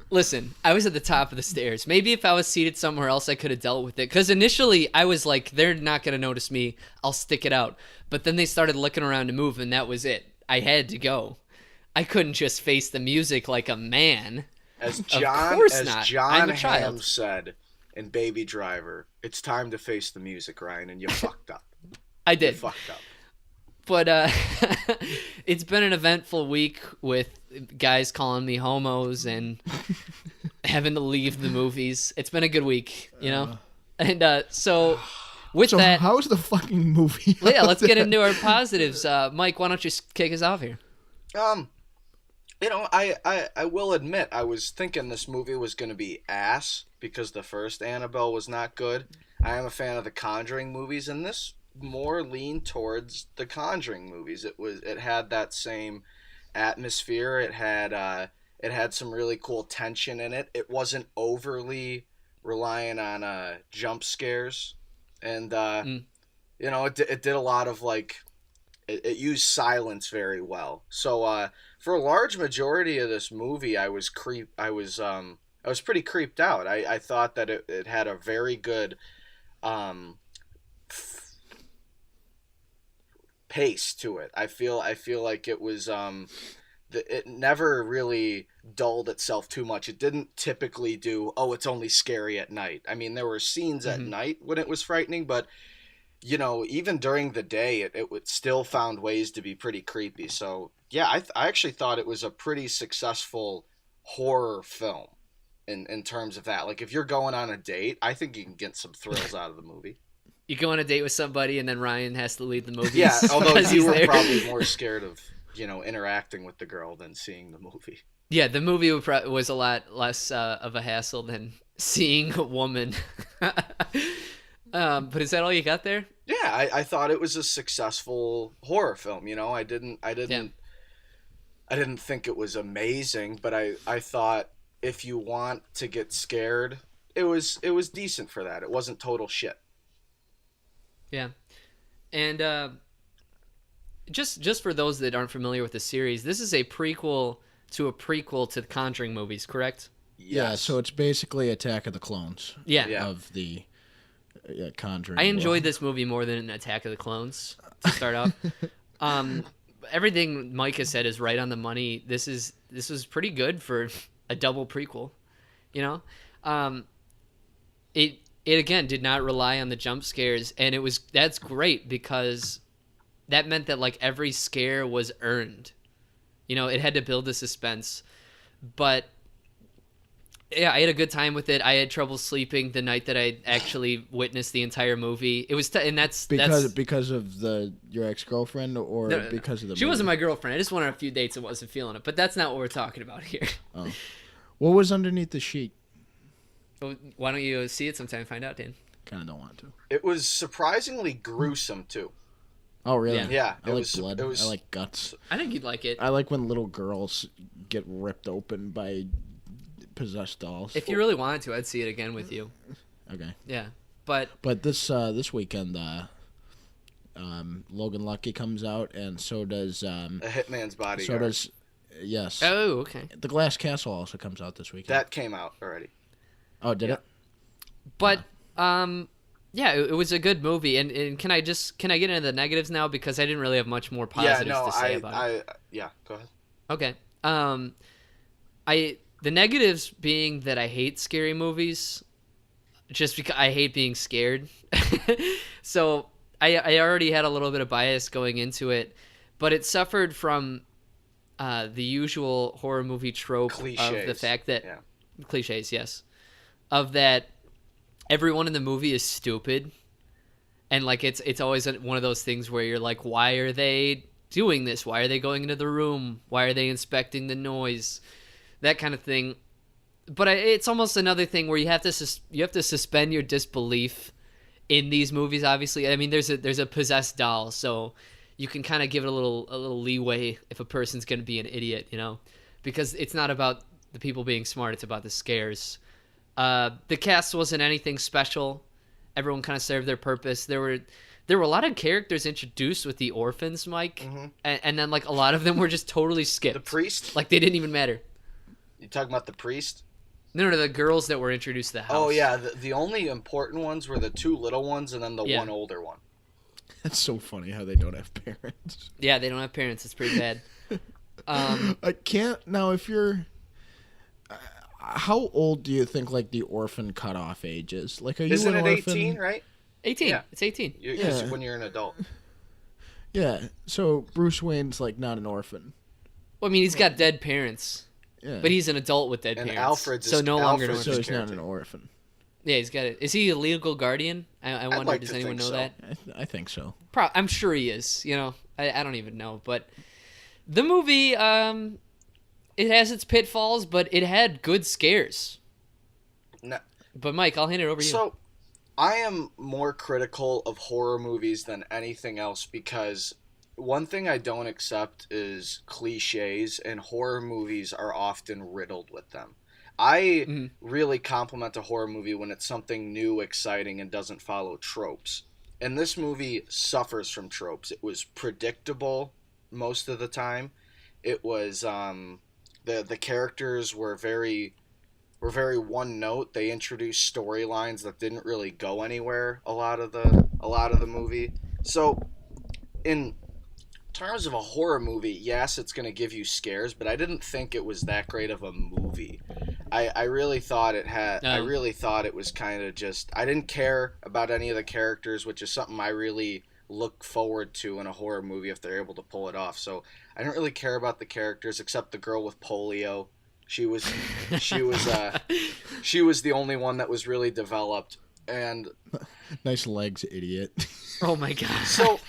Listen, I was at the top of the stairs. Maybe if I was seated somewhere else, I could have dealt with it. Because initially, I was like, they're not gonna notice me. I'll stick it out. But then they started looking around to move, and that was it. I had to go. I couldn't just face the music like a man. As John Hamm said in Baby Driver, it's time to face the music, Ryan, and you fucked up. I did. You fucked up. But it's been an eventful week with guys calling me homos and having to leave the movies. It's been a good week, you know? And so that... how's the fucking movie? Yeah, let's get into our positives. Mike, why don't you kick us off here? I will admit I was thinking this movie was going to be ass because the first Annabelle was not good. I am a fan of the Conjuring movies, and this more leaned towards the Conjuring movies. It had that same atmosphere. It had some really cool tension in it. It wasn't overly relying on jump scares, and Mm. it did a lot of like it used silence very well. So for a large majority of this movie, I was pretty creeped out. I thought that it had a very good um, pace to it. I feel like it was it never really dulled itself too much. It didn't typically do, oh, it's only scary at night. I mean, there were scenes at Hmm. night when it was frightening, but even during the day, it would still found ways to be pretty creepy. So yeah, I actually thought it was a pretty successful horror film in terms of that. Like if you're going on a date, I think you can get some thrills out of the movie. You go on a date with somebody, and then Ryan has to lead the Yeah, movies although because you he's were there. probably more scared of interacting with the girl than seeing the movie. Yeah, the movie was a lot less of a hassle than seeing a woman. But is that all you got there? Yeah, I thought it was a successful horror film. Yeah. I didn't think it was amazing, but I thought if you want to get scared, it was decent for that. It wasn't total shit. Yeah. And just for those that aren't familiar with the series, this is a prequel to a prequel to the Conjuring movies, correct? Yeah, Yes. so it's basically Attack of the Clones Yeah. Yeah. of the Conjuring. I enjoyed world. this movie more than Attack of the Clones to start off. Um, Everything Mike has said is right on the money. This was pretty good for a double prequel. You know, um, it again did not rely on the jump scares, and that's great because that meant that like every scare was earned. It had to build the suspense, but yeah, I had a good time with it. I had trouble sleeping the night that I actually witnessed the entire movie. It was, and because of your ex-girlfriend or no, no, no. because of the She movie? wasn't my girlfriend. I just went on a few dates and wasn't feeling it. But that's not what we're talking about here. Oh. What was underneath the sheet? Well, why don't you see it sometime and find out, Dan? Kind of don't want to. It was surprisingly gruesome too. Oh, really? Yeah. Yeah, I it like was- blood. it was- I like guts. I think you'd like it. I like when little girls get ripped open by possessed dolls. If you really wanted to, I'd see it again with you. Okay. Yeah. But But this weekend, Logan Lucky comes out, and so does A Hitman's Bodyguard. so does yes. oh, okay. The Glass Castle also comes out this weekend. That came out already. Oh, did Yeah. it? But yeah, it was a good movie. And can I get into the negatives now because I didn't really have much more Yeah, positives no, to say about it. yeah, go ahead. Okay. The negatives being that I hate scary movies, just because I hate being scared. So I already had a little bit of bias going into it, but it suffered from the usual horror movie trope of the Cliches. fact that Yeah. cliches, yes, of that everyone in the movie is stupid, and like it's always one of those things where you're like, why are they doing this? Why are they going into the room? Why are they inspecting the noise? That kind of thing. But it's almost another thing where you have to suspend your disbelief in these movies. Obviously, I mean, there's a possessed doll, so you can kind of give it a little leeway if a person's going to be an idiot, because it's not about the people being smart; it's about the scares. The cast wasn't anything special. Everyone kind of served their purpose. There were a lot of characters introduced with the orphans, Mike, and then like a lot of them were just totally skipped. The priest? Like they didn't even matter. You talking about the priest? No, the girls that were introduced to the house. Oh yeah, the only important ones were the two little ones and then the Yeah. one older one. That's so funny how they don't have parents. Yeah, they don't have parents. It's pretty bad. I can't now. If you're, how old do you think like the orphan cutoff age is? Like, are you Isn't an it orphan? 18, right? 18. Yeah. It's 18. Yeah. When you're an adult. Yeah. So Bruce Wayne's like not an orphan. Well, I mean, he's got dead parents, Yeah. but he's an adult with dead And parents. Alfred's so is- no longer an Alfred's so orphan. he's not an caretaker. orphan. Yeah, he's got it. Is he a legal guardian? I wonder. like Does to anyone think know so. that? I think so. I'm sure he is. I don't even know. But the movie, it has its pitfalls, but it had good scares. No, But Mike, I'll hand it over to you. so I am more critical of horror movies than anything else because one thing I don't accept is cliches, and horror movies are often riddled with them. I Mhm. really compliment a horror movie when it's something new, exciting, and doesn't follow tropes. And this movie suffers from tropes. It was predictable most of the time. It was the characters were very one note. They introduced storylines that didn't really go anywhere a lot of the movie. So in terms of a horror movie, yes, it's going to give you scares, but I didn't think it was that great of a movie. I really thought it had. I Um, really thought it was kind of just. I didn't care about any of the characters, which is something I really look forward to in a horror movie if they're able to pull it off. So I didn't really care about the characters except the girl with polio. She was, she was, she was the only one that was really developed, and Nice legs, idiot. oh my god. so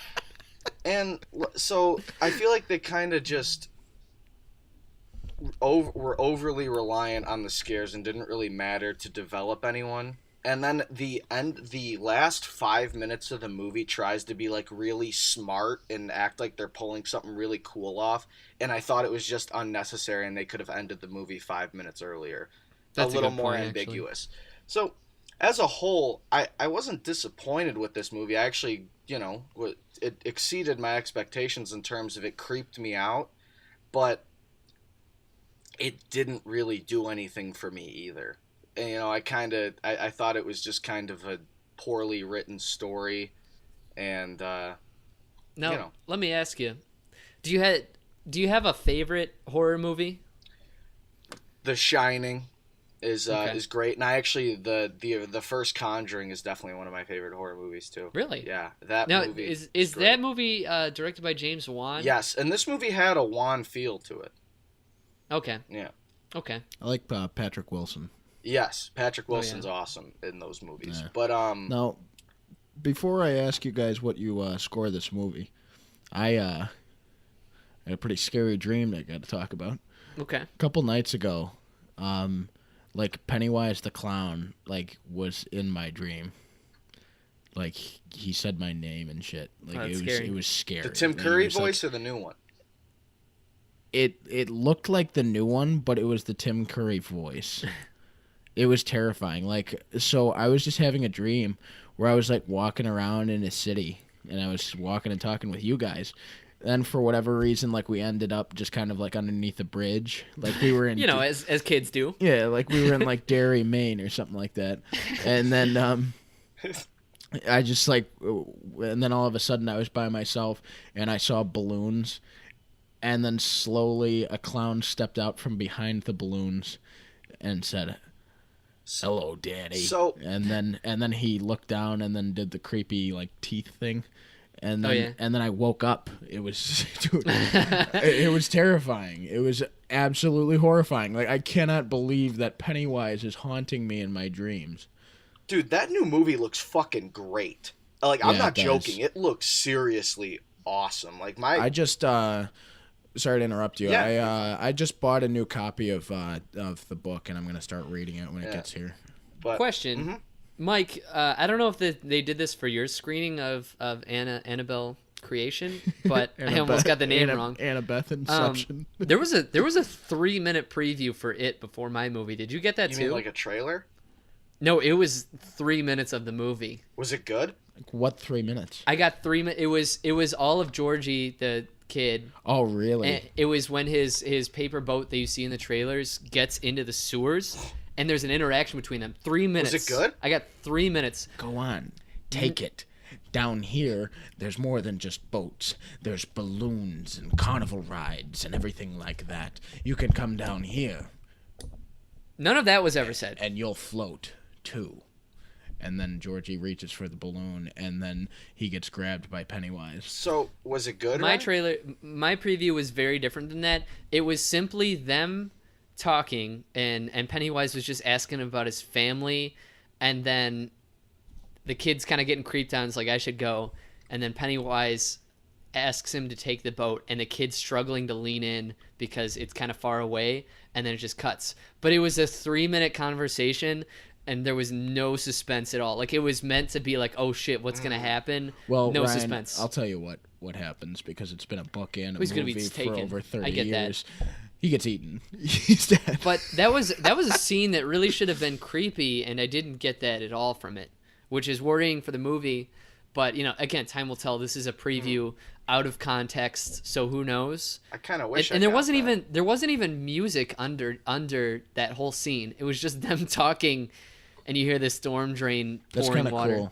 so I feel like they kind of just were overly reliant on the scares and didn't really matter to develop anyone. And then the last 5 minutes of the movie tries to be like really smart and act like they're pulling something really cool off. And I thought it was just unnecessary, and they could have ended the movie 5 minutes earlier, That's a little good more point, actually. ambiguous. So as a whole, I wasn't disappointed with this movie. I actually, it exceeded my expectations in terms of it creeped me out, but it didn't really do anything for me either. And, I thought it was just kind of a poorly written story, and Now, you know, let me ask you: Do you have a favorite horror movie? The Shining Okay. is great, and I actually the first Conjuring is definitely one of my favorite horror movies too. Really? Yeah, that Now, movie is great. that movie directed by James Wan? Yes, and this movie had a Wan feel to it. Okay. Yeah. Okay. I like Patrick Wilson. Yes, Patrick Oh, yeah. Wilson's awesome in those movies. Yeah. But Now, before I ask you guys what you score this movie, I had a pretty scary dream that I got to talk about. Okay. A couple nights ago, like Pennywise the clown, like was in my dream. Like he said my name and shit. Like Oh, that's it was scary. it was scary. the Tim And it Curry was, like, voice or the new one? it looked like the new one, but it was the Tim Curry voice. It was terrifying. Like, so I was just having a dream where I was like walking around in a city, and I was walking and talking with you guys. Then for whatever reason, like we ended up just kind of like underneath a bridge, like we were in, As kids do. yeah, like we were in like Derry, Maine, or something like that. And then I just like, and then all of a sudden I was by myself, and I saw balloons, and then slowly a clown stepped out from behind the balloons, and said, "Hello, Daddy." So- and then he looked down and then did the creepy like teeth thing, and then yeah. and then I woke up. It was dude, it was terrifying. It was absolutely horrifying. Like I cannot believe that Pennywise is haunting me in my dreams. Dude, that new movie looks fucking great. Like, I'm Yeah, not it does. joking. It looks seriously awesome. Like, I just sorry to interrupt you. Yeah. I just bought a new copy of the book, and I'm gonna start reading it when it gets here. but Question, Mhm. Mike. I don't know if they did this for your screening of Annabelle Creation, but I almost got the name wrong. Annabeth Inception. There was a 3-minute preview for it before my movie. Did you get that You too? mean like a trailer? No, it was 3 minutes of the movie. Was it good? Like, what 3 minutes? I got 3 minutes. It was all of Georgie the kid. Oh, really? And it was when his paper boat that you see in the trailers gets into the sewers, and there's an interaction between them. 3 minutes. it good? I got 3 minutes. Go on. Take it. Down here, there's more than just boats. There's balloons and carnival rides and everything like that. You can come down here, None of that was ever said. and you'll float, too. And then Georgie reaches for the balloon, and then he gets grabbed by Pennywise. So, was it good? My Ryan? my preview was very different than that. It was simply them talking, and Pennywise was just asking about his family, and then the kid's kind of getting creeped on. It's like, I should go. And then Pennywise asks him to take the boat, and the kid's struggling to lean in because it's kind of far away, and then it just cuts. But it was a 3-minute conversation, and there was no suspense at all. Like, it was meant to be like, oh shit, what's gonna happen? Well, no Ryan, suspense. I'll tell you what happens, because it's been a book and a He's gonna be movie for taken. over 30 I get that. years. He gets eaten. He's dead. But that was a scene that really should have been creepy, and I didn't get that at all from it, which is worrying for the movie. But, you know, again, time will tell. This is a preview out of context, so who knows? I kind of wish. And there wasn't even music under that whole scene. It was just them talking, and you hear the storm drain That's pouring kind of water.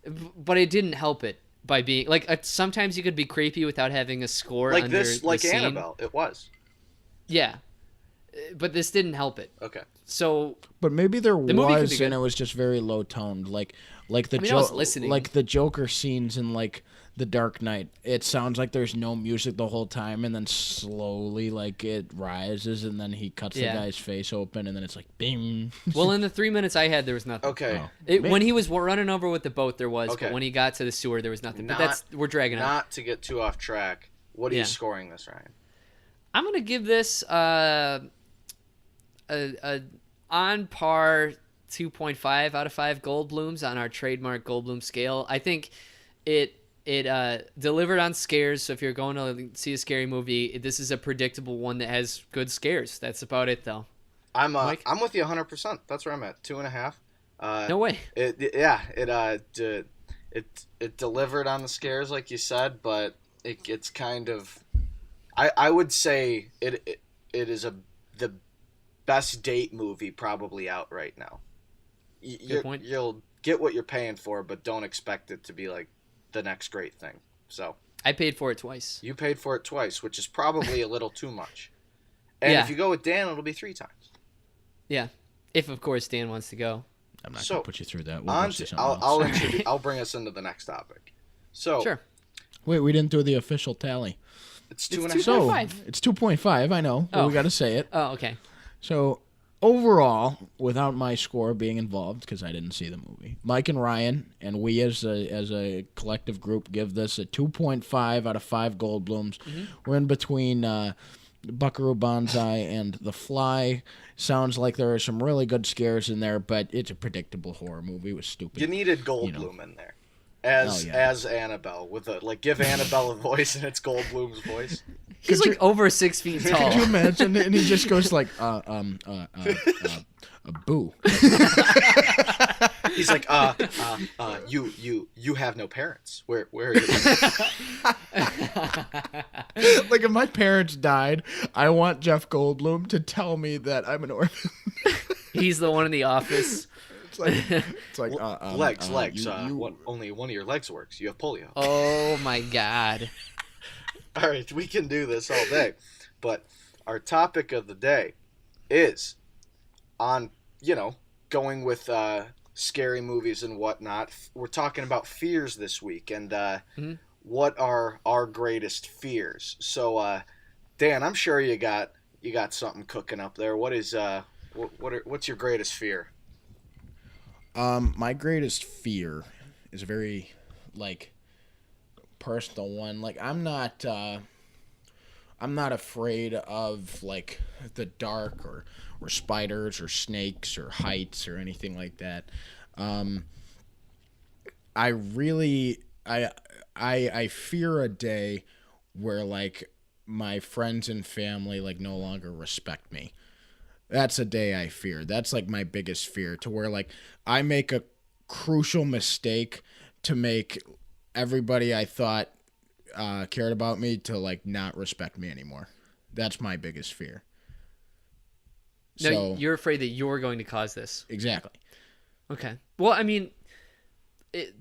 cool. But it didn't help it by being like sometimes you could be creepy without having a score like under this, the like scene. Annabelle. It was Yeah, but this didn't help it. okay. So But maybe there movie could was, be good. and it was just very low toned, like the I was listening. like the Joker scenes in like The Dark Knight. It sounds like there's no music the whole time, and then slowly like it rises, and then he cuts the guy's face open, and then it's like bing. well, in the 3 minutes I had, there was nothing. Okay. Oh. When he was running over with the boat, there was. Okay. But when he got to the sewer, there was nothing. Not- But we're dragging out. Not to get too off track. What are you Yeah. scoring this, Ryan? I'm gonna give this a on par 2.5 out of 5 Goldblums on our trademark Goldblum scale. I think it delivered on scares. So if you're going to see a scary movie, this is a predictable one that has good scares. That's about it, though. I'm Mike? I'm with you 100%. That's where I'm at. 2.5. No way. It delivered on the scares like you said, but it's kind of I would say it is the best date movie probably out right now. Point. You'll get what you're paying for, but don't expect it to be like the next great thing. So I paid for it twice. you paid for it twice, which is probably a little too much. And Yeah. if you go with Dan, it'll be 3 times. Yeah, if of course Dan wants to go. I'm not So, gonna put you through that. We'll On go see to, something I'll else. I'll bring us into the next topic. So Sure. Wait, we didn't do the official tally. it's It's 2.5. So 2.5. it's 2.5. I know, but Oh. we got to say it. Oh, okay. So overall, without my score being involved, because I didn't see the movie, Mike and Ryan and we as a collective group give this a 2.5 out of 5 Goldblums. We're in between Buckaroo Banzai and The Fly. Sounds like there are some really good scares in there, but it's a predictable horror movie. It was stupid. You needed Goldblum in there. As Oh, yeah. as Annabelle with give Annabelle a voice and it's Goldblum's voice. He's Could like over 6 feet tall. Could you imagine? And he just goes like, boo. He's like, you have no parents. Where are you? Like if my parents died, I want Jeff Goldblum to tell me that I'm an orphan. He's the one in the office. It's like legs. Only one of your legs works. You have polio. Oh my god. All right, we can do this all day. But our topic of the day is on, going with scary movies and whatnot. We're talking about fears this week and what are our greatest fears. So, Dan, I'm sure you got something cooking up there. What is what's your greatest fear? My greatest fear is a very personal one. Like I'm not afraid of like the dark or spiders or snakes or heights or anything like that. I fear a day where like my friends and family like no longer respect me. That's a day I fear. That's like my biggest fear, to where like I make a crucial mistake to make everybody I thought cared about me to like not respect me anymore. That's my biggest fear. No, So you're afraid that you're going to cause this. exactly. Okay. Well, I mean,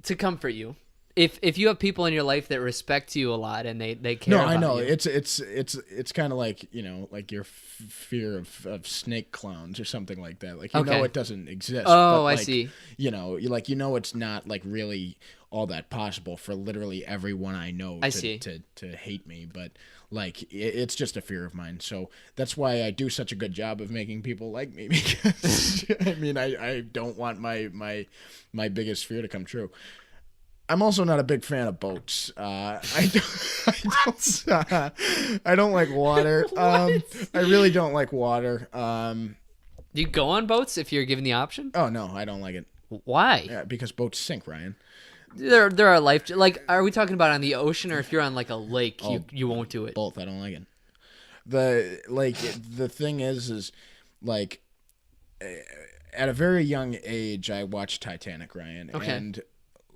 to comfort you, if you have people in your life that respect you a lot and they care No, about I know you. it's kind of like like your fear of snake clowns or something like that. Like Okay. it doesn't exist. Oh, but, I like, see. It's not like really all that possible for literally everyone I know I see. to hate me. But like it's just a fear of mine. So that's why I do such a good job of making people like me, because I mean I don't want my biggest fear to come true. I'm also not a big fan of boats. I don't like water. What? I really don't like water. Do you go on boats if you're given the option? Oh no, I don't like it. Why? Yeah, because boats sink, Ryan. There are life like are we talking about on the ocean or if you're on like a lake you won't do it? Both. I don't like it. The thing is like at a very young age I watched Titanic, Ryan, Okay. and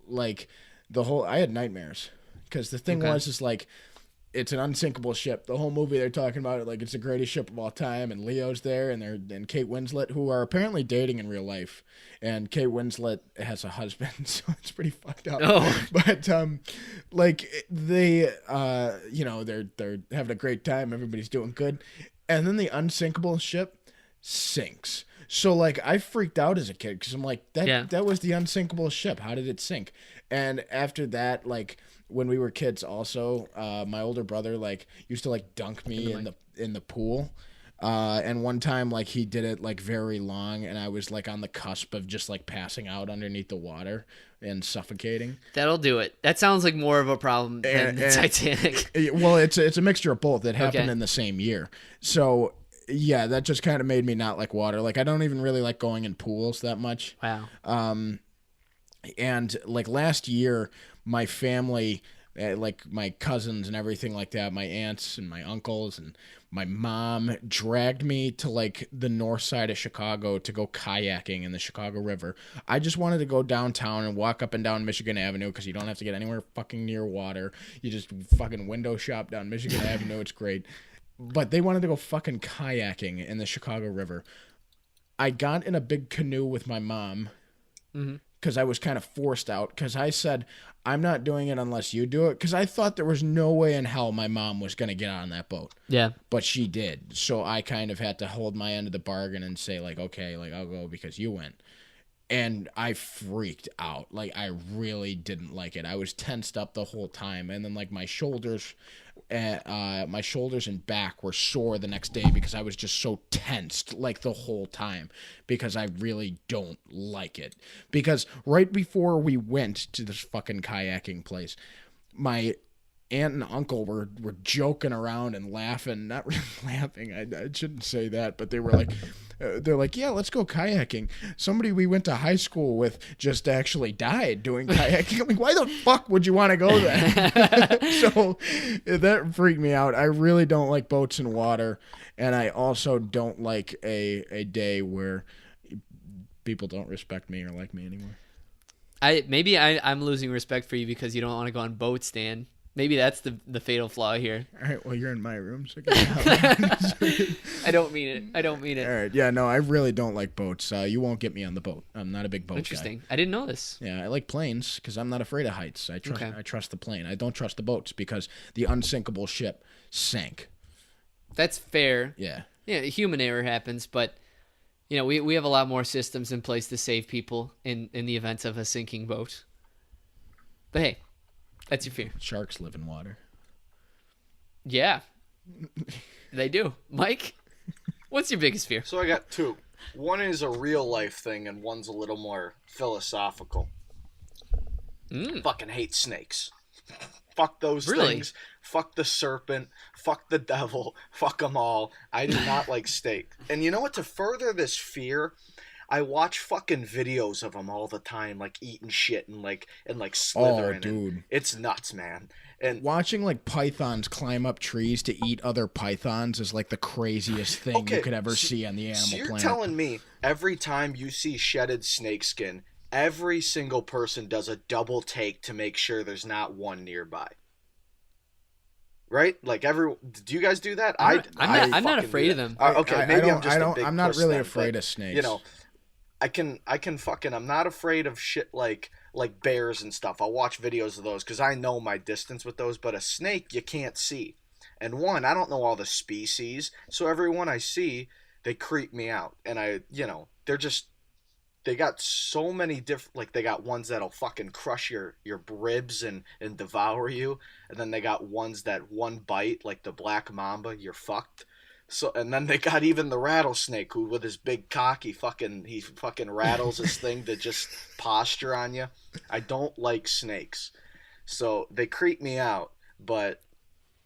like I had nightmares because the thing Okay. was is like it's an unsinkable ship. The whole movie they're talking about it like it's the greatest ship of all time, and Leo's there, and Kate Winslet, who are apparently dating in real life, and Kate Winslet has a husband, so it's pretty fucked up. Oh. But like they they're having a great time, everybody's doing good, and then the unsinkable ship sinks. So like I freaked out as a kid because I'm like that was the unsinkable ship. How did it sink? And after that, like when we were kids, also my older brother like used to like dunk me in the pool. And one time like he did it like very long, and I was like on the cusp of just like passing out underneath the water and suffocating. That'll do it. That sounds like more of a problem than the Titanic. Well, it's a mixture of both. It happened Okay. in the same year, so. Yeah, that just kind of made me not like water. Like I don't even really like going in pools that much. Wow. And like last year, my family, like my cousins and everything like that, my aunts and my uncles and my mom dragged me to like the north side of Chicago to go kayaking in the Chicago River. I just wanted to go downtown and walk up and down Michigan Avenue because you don't have to get anywhere fucking near water. You just fucking window shop down Michigan Avenue. It's great. But they wanted to go fucking kayaking in the Chicago River. I got in a big canoe with my mom because I was kind of forced out because I said, I'm not doing it unless you do it, because I thought there was no way in hell my mom was going to get on that boat. Yeah. But she did. So I kind of had to hold my end of the bargain and say, like, okay, like I'll go because you went. And I freaked out. Like I really didn't like it. I was tensed up the whole time, and then like my shoulders and back were sore the next day because I was just so tensed like the whole time, because I really don't like it. Because right before we went to this fucking kayaking place, my aunt and uncle were joking around and laughing. Not really laughing, I shouldn't say that, but they were like they're like, yeah, let's go kayaking. Somebody we went to high school with just actually died doing kayaking. I'm like, why the fuck would you want to go there? So that freaked me out. I really don't like boats and water, and I also don't like a day where people don't respect me or like me anymore. I'm losing respect for you because you don't want to go on boats, Dan. Maybe that's the fatal flaw here. All right, well, you're in my room, so get out. I don't mean it. I don't mean it. All right, yeah, no, I really don't like boats. You won't get me on the boat. I'm not a big boat Interesting. guy. I didn't know this. Yeah, I like planes because I'm not afraid of heights. I trust. Okay. I trust the plane. I don't trust the boats because the unsinkable ship sank. That's fair. Yeah. Yeah, human error happens, but you know, we have a lot more systems in place to save people in the event of a sinking boat. But hey, that's your fear. Sharks live in water. Yeah. They do. Mike, what's your biggest fear? So I got two. One is a real life thing, and one's a little more philosophical. Fucking hate snakes. Fuck those Really? things. Fuck the serpent. Fuck the devil. Fuck them all. I do not like snake. And you know what? To further this fear, I watch fucking videos of them all the time, like eating shit and slithering. Oh, dude. It's nuts, man. And Watching like pythons climb up trees to eat other pythons is like the craziest thing you could ever see on the animal so you're planet. telling me every time you see shedded snakeskin, every single person does a double take to make sure there's not one nearby. Right? Like do you guys do that? I'm not fucking afraid do of that. them. Okay, maybe I'm just I a don't, big I'm not puss really then, afraid but, of snakes. You know, I can fucking, I'm not afraid of shit like bears and stuff. I'll watch videos of those because I know my distance with those. But a snake you can't see, and one, I don't know all the species, so every one I see, they creep me out, and they got so many different, like they got ones that'll fucking crush your ribs and devour you, and then they got ones that one bite, like the black mamba, you're fucked. So and then they got even the rattlesnake, who with his big cock, he fucking rattles his thing to just posture on you. I don't like snakes, so they creep me out. But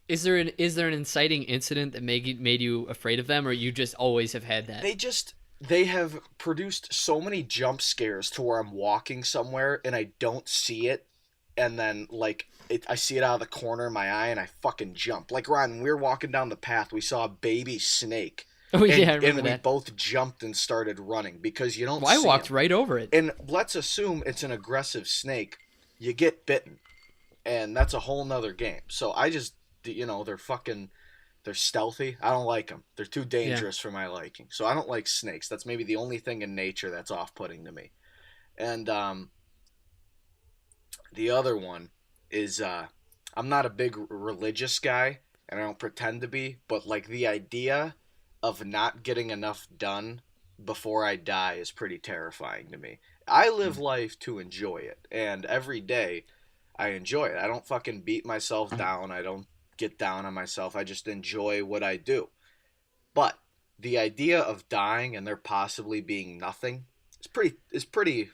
Is there an inciting incident that made you afraid of them, or you just always have had that? they have produced so many jump scares to where I'm walking somewhere and I don't see it, and then I see it out of the corner of my eye and I fucking jump. Like Ron, when we were walking down the path, we saw a baby snake. Oh and, yeah, I remember and we that. both jumped and started running because you don't Well, I see walked 'em. right over it. And let's assume it's an aggressive snake. You get bitten, and that's a whole nother game. So I just, they're stealthy. I don't like them. They're too Yeah. dangerous for my liking. So I don't like snakes. That's maybe the only thing in nature that's off-putting to me. And the other one is I'm not a big religious guy, and I don't pretend to be, but like the idea of not getting enough done before I die is pretty terrifying to me. I live life to enjoy it, and every day I enjoy it. I don't fucking beat myself down. I don't get down on myself. I just enjoy what I do. But the idea of dying and there possibly being nothing is pretty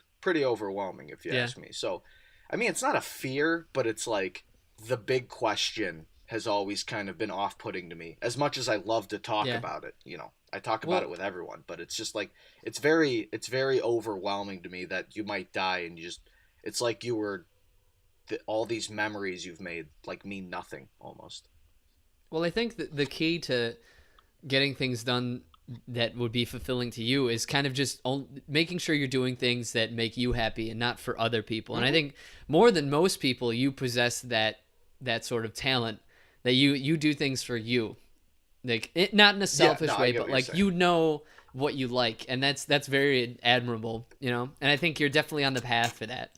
overwhelming if you Yeah. ask me. So, I mean, it's not a fear, but it's like the big question has always kind of been off-putting to me. As much as I love to talk Yeah. about it, I talk about it Well, with everyone, but it's just like it's very overwhelming to me that you might die and it's like all these memories you've made like mean nothing almost. well, I think that the key to getting things done that would be fulfilling to you is kind of just making sure you're doing things that make you happy and not for other people. And I think more than most people, you possess that sort of talent that you do things for you, like not in a Yeah, selfish no, I way, get but what you're like saying. you know what you like, and that's very admirable, And I think you're definitely on the path for that.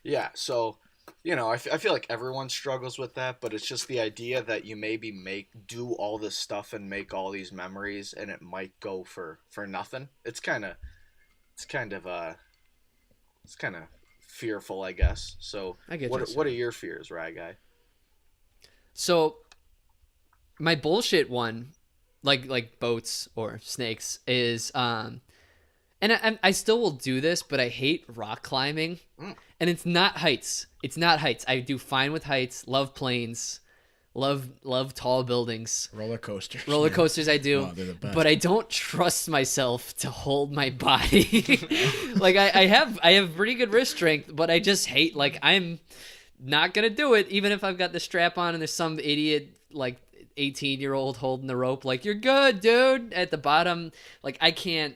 Yeah, so I feel like everyone struggles with that, but it's just the idea that you maybe do all this stuff and make all these memories, and it might go for nothing. It's kind of it's kind of fearful, I guess. So I get what are you. your fears, Rye Guy? So my bullshit one, like boats or snakes, is and I still will do this, but I hate rock climbing, Mm. and it's not heights. It's not heights. I do fine with heights. Love planes. Love tall buildings. Roller coasters. Roller coasters I do, Oh, they're the best. but I don't trust myself to hold my body. Like I have pretty good wrist strength, but I just hate, like, I'm not gonna do it even if I've got the strap on and there's some idiot like 18-year-old holding the rope like, you're good, dude, at the bottom. Like, I can't.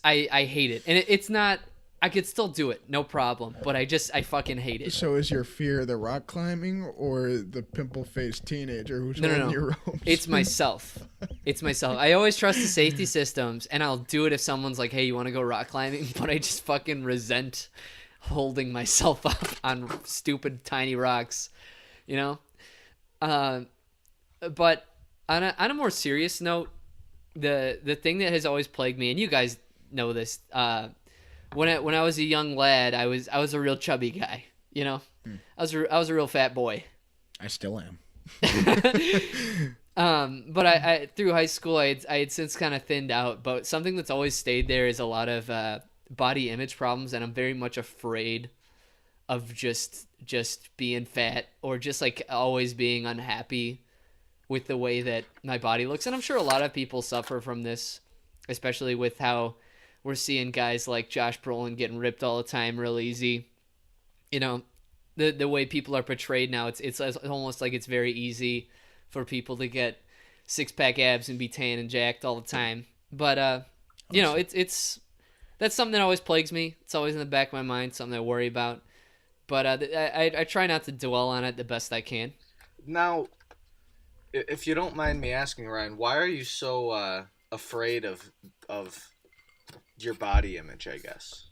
I hate it, and it's not. I could still do it, no problem, but I fucking hate it. So is your fear the rock climbing or the pimple-faced teenager who's No. holding your ropes? It's myself. It's myself. I always trust the safety systems, and I'll do it if someone's like, hey, you want to go rock climbing? But I just fucking resent holding myself up on stupid tiny rocks, you know? But on a more serious note, the thing that has always plagued me, and you guys know this, when I was a young lad, I was a real chubby guy, I was a real fat boy. I still am. But I through high school I had since kind of thinned out, but something that's always stayed there is a lot of body image problems, and I'm very much afraid of just being fat, or just like always being unhappy with the way that my body looks. And I'm sure a lot of people suffer from this, especially with how we're seeing guys like Josh Brolin getting ripped all the time real easy. The way people are portrayed now, it's almost like it's very easy for people to get six-pack abs and be tan and jacked all the time. But it's that's something that always plagues me. It's always in the back of my mind, something I worry about. But I try not to dwell on it the best I can. Now, if you don't mind me asking, Ryan, why are you so afraid of your body image, I guess?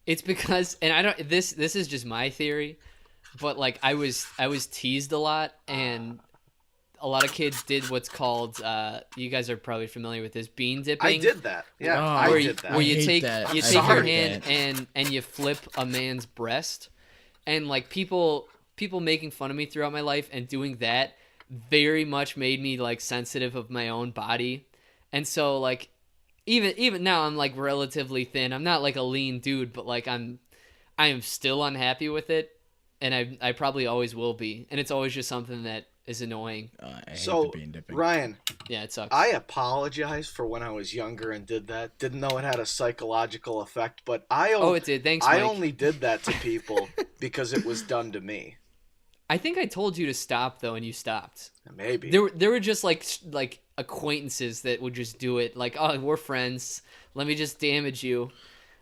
It's because, and I don't. This is just my theory, but like I was teased a lot, and a lot of kids did what's called. You guys are probably familiar with this, bean dipping. I did that. Yeah, Oh, I where did you, that. where you hate take that. you I take your hate hand that. and you flip a man's breast, and like people making fun of me throughout my life and doing that very much made me like sensitive of my own body. And so like even now I'm like relatively thin. I'm not like a lean dude, but like I am still unhappy with it, and I probably always will be. And it's always just something that is annoying. I hate the So, bean dipping. Ryan, Yeah, it sucks. I apologize for when I was younger and did that. Didn't know it had a psychological effect, but Oh, it did. Thanks, I Mike. only did that to people because it was done to me. I think I told you to stop though, and you stopped. Maybe. There were just like acquaintances that would just do it. Like, oh, we're friends. Let me just damage you.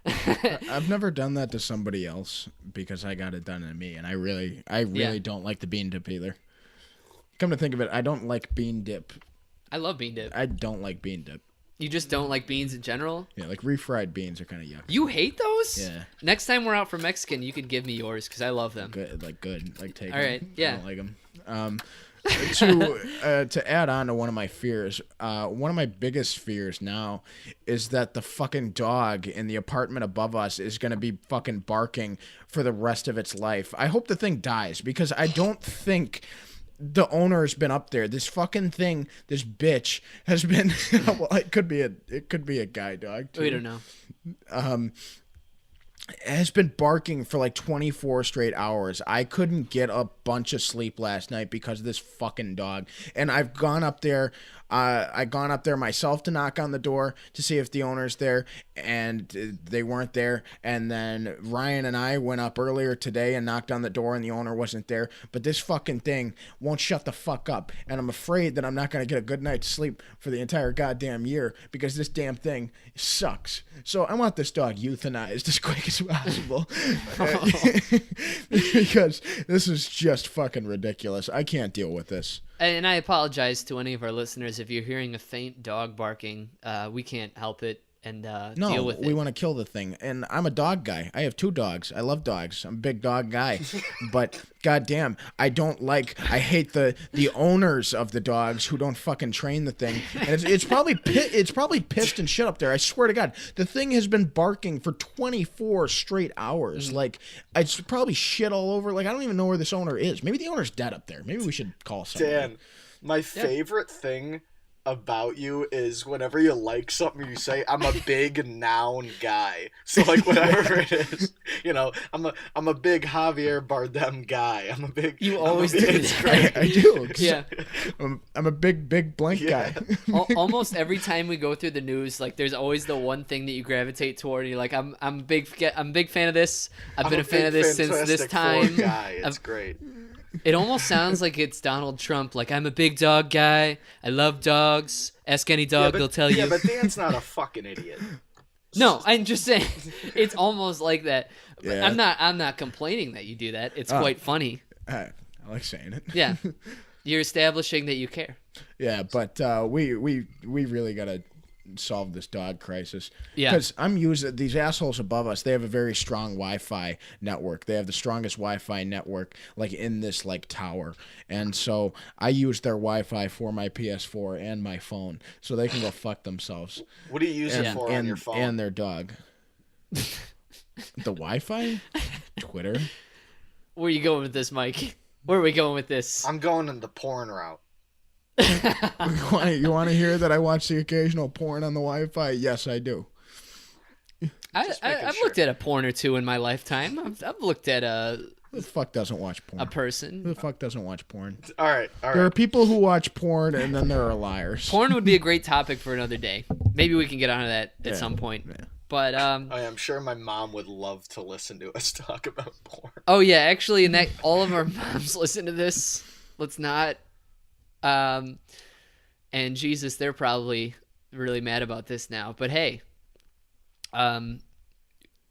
I've never done that to somebody else because I got it done to me, and I really Yeah. don't like the bean dip either. Come to think of it, I don't like bean dip. I love bean dip. I don't like bean dip. You just don't like beans in general? Yeah, like refried beans are kind of yuck. You hate those? Yeah. Next time we're out for Mexican, you could give me yours because I love them. Good, like take. All right, yeah. I don't like them. To add on to one of my fears, one of my biggest fears now is that the fucking dog in the apartment above us is gonna be fucking barking for the rest of its life. I hope the thing dies because I don't think the owner has been up there. This fucking thing, this bitch has been. Well, it could be a guy dog too. We don't know. Has been barking for like 24 straight hours. I couldn't get a bunch of sleep last night because of this fucking dog. And I've gone up there. I've gone up there myself to knock on the door to see if the owner's there, and they weren't there. And then Ryan and I went up earlier today and knocked on the door, and the owner wasn't there. But this fucking thing won't shut the fuck up. And I'm afraid that I'm not going to get a good night's sleep for the entire goddamn year because this damn thing sucks. So I want this dog euthanized as quick as possible. Because this is just fucking ridiculous. I can't deal with this. And I apologize to any of our listeners if you're hearing a faint dog barking. We can't help it and deal with it. We want to kill the thing. And I'm a dog guy. I have 2 dogs. I love dogs. I'm a big dog guy. But goddamn, I hate the owners of the dogs who don't fucking train the thing. And it's probably pissed and shit up there. I swear to God, the thing has been barking for 24 straight hours. Mm-hmm. Like it's probably shit all over. Like I don't even know where this owner is. Maybe the owner's dead up there. Maybe we should call somebody. Dan, my favorite thing about you is whenever you like something you say I'm a big noun guy. So like whatever it is, I'm a big Javier Bardem guy. You always do it's that. great. I do. Yeah. I'm a big blank guy. Almost every time we go through the news, like there's always the one thing that you gravitate toward. And you're like, I'm a big fan of this. I've been a fan of this since this Fantastic Four time. guy. It's great. It almost sounds like it's Donald Trump. Like, I'm a big dog guy. I love dogs. Ask any dog, they'll tell you. Yeah, but Dan's not a fucking idiot. No, I'm just saying, it's almost like that. But Yeah. I'm not complaining that you do that. It's quite funny. I like saying it. Yeah, you're establishing that you care. Yeah, but we really gotta solve this dog crisis. Yeah. Because I'm using these assholes above us. They have a very strong Wi-Fi network. They have the strongest Wi-Fi network like in this like tower, and so I use their Wi-Fi for my PS4 and my phone, so they can go fuck themselves. What do you use it for on your phone? And their dog. The Wi-Fi, Twitter. Where are you going with this, Mike? Where are we going with this? I'm going in the porn route. You want to hear that I watch the occasional porn on the Wi-Fi? Yes, I do. I've looked at a porn or two in my lifetime. I've looked at Who the fuck doesn't watch porn? a person. Who the fuck doesn't watch porn? All right. There are people who watch porn, and then there are liars. Porn would be a great topic for another day. Maybe we can get onto that at Yeah. some point. Yeah. But I'm sure my mom would love to listen to us talk about porn. oh yeah, actually, and that all of our moms listen to this. Let's not. And Jesus, they're probably really mad about this now. But hey,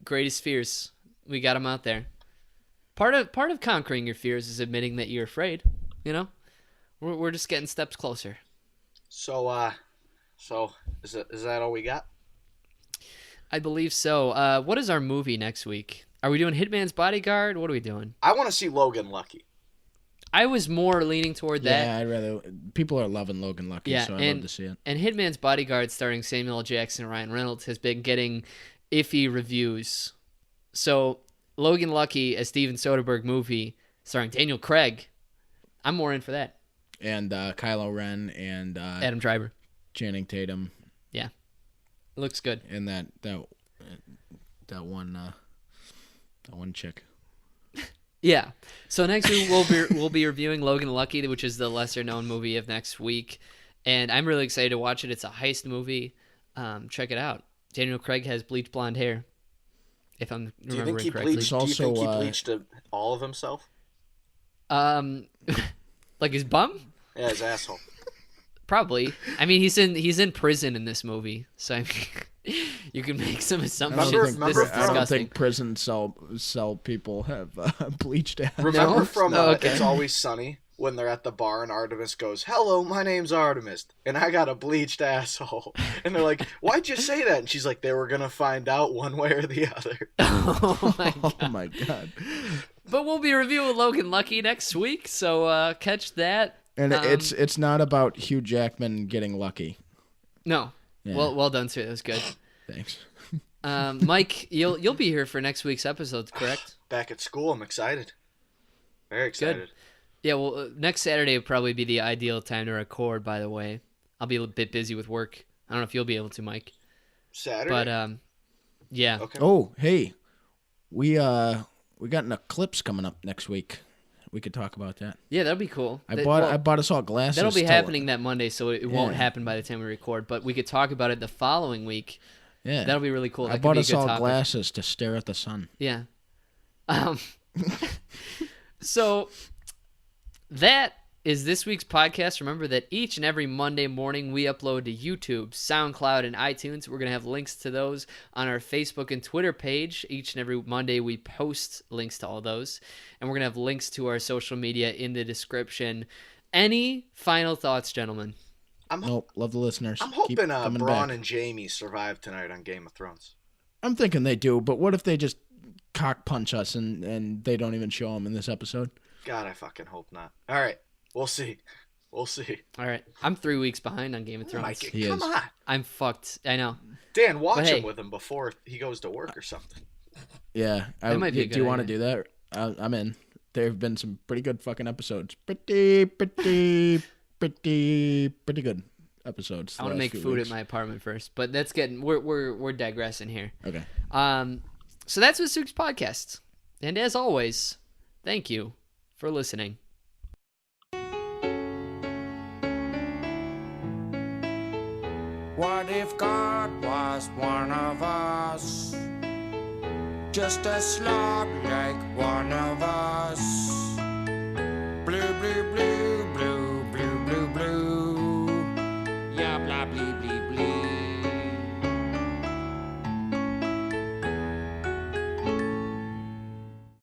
greatest fears, we got them out there. Part of conquering your fears is admitting that you're afraid. You know, we're just getting steps closer. So is that all we got? I believe so. What is our movie next week? Are we doing Hitman's Bodyguard? What are we doing? I want to see Logan Lucky. I was more leaning toward that. Yeah, I'd rather. People are loving Logan Lucky, Yeah, so I'd love to see it. And Hitman's Bodyguard, starring Samuel L. Jackson and Ryan Reynolds, has been getting iffy reviews. So Logan Lucky, a Steven Soderbergh movie starring Daniel Craig, I'm more in for that. And Kylo Ren and Adam Driver. Channing Tatum. Yeah, it looks good. And that one chick. Yeah. So next week we'll be reviewing Logan Lucky, which is the lesser known movie of next week, and I'm really excited to watch it. It's a heist movie. Check it out. Daniel Craig has bleach blonde hair. If I'm remembering correctly. Do you think he bleached all of himself? Like his bum? Yeah, his asshole. Probably. I mean, he's in prison in this movie, so I mean, you can make some assumptions. I don't think prison cell people have bleached ass. Remember from It's Always Sunny when they're at the bar and Artemis goes, "Hello, my name's Artemis, and I got a bleached asshole." And they're like, "Why'd you say that?" And she's like, "They were gonna find out one way or the other." Oh my god. Oh my god. But we'll be reviewing Logan Lucky next week, so catch that. And it's not about Hugh Jackman getting lucky. No. Yeah. Well done, sir. That was good. Thanks. Mike, you'll be here for next week's episode, correct? Back at school, I'm excited. Very excited. Good. Yeah, well, next Saturday would probably be the ideal time to record, by the way. I'll be a bit busy with work. I don't know if you'll be able to, Mike. Saturday? But, yeah. Okay. Oh, hey. We got an eclipse coming up next week. We could talk about that. Yeah, that'll be cool. I bought us all glasses. That'll be happening that Monday, so it won't happen by the time we record. But we could talk about it the following week. Yeah, that'll be really cool. I bought us all glasses to stare at the sun. Yeah. So that is this week's podcast. Remember that each and every Monday morning we upload to YouTube, SoundCloud, and iTunes. We're going to have links to those on our Facebook and Twitter page. Each and every Monday we post links to all those. And we're going to have links to our social media in the description. Any final thoughts, gentlemen? Nope, love the listeners. I'm hoping Braun and Jamie survive tonight on Game of Thrones. I'm thinking they do, but what if they just cock punch us and they don't even show them in this episode? God, I fucking hope not. All right. We'll see. All right. I'm 3 weeks behind on Game of Thrones. Come on. I'm fucked. I know. Dan, watch him with him before he goes to work or something. Yeah. That might be a good do you want to do that? I'm in. There have been some pretty good fucking episodes. Pretty good episodes. I want to make food at my apartment first, but that's getting we're digressing here. Okay. So that's what Sook's podcast. And as always, thank you for listening. What if God was one of us? Just a slob like one of us. Blue, blue, blue.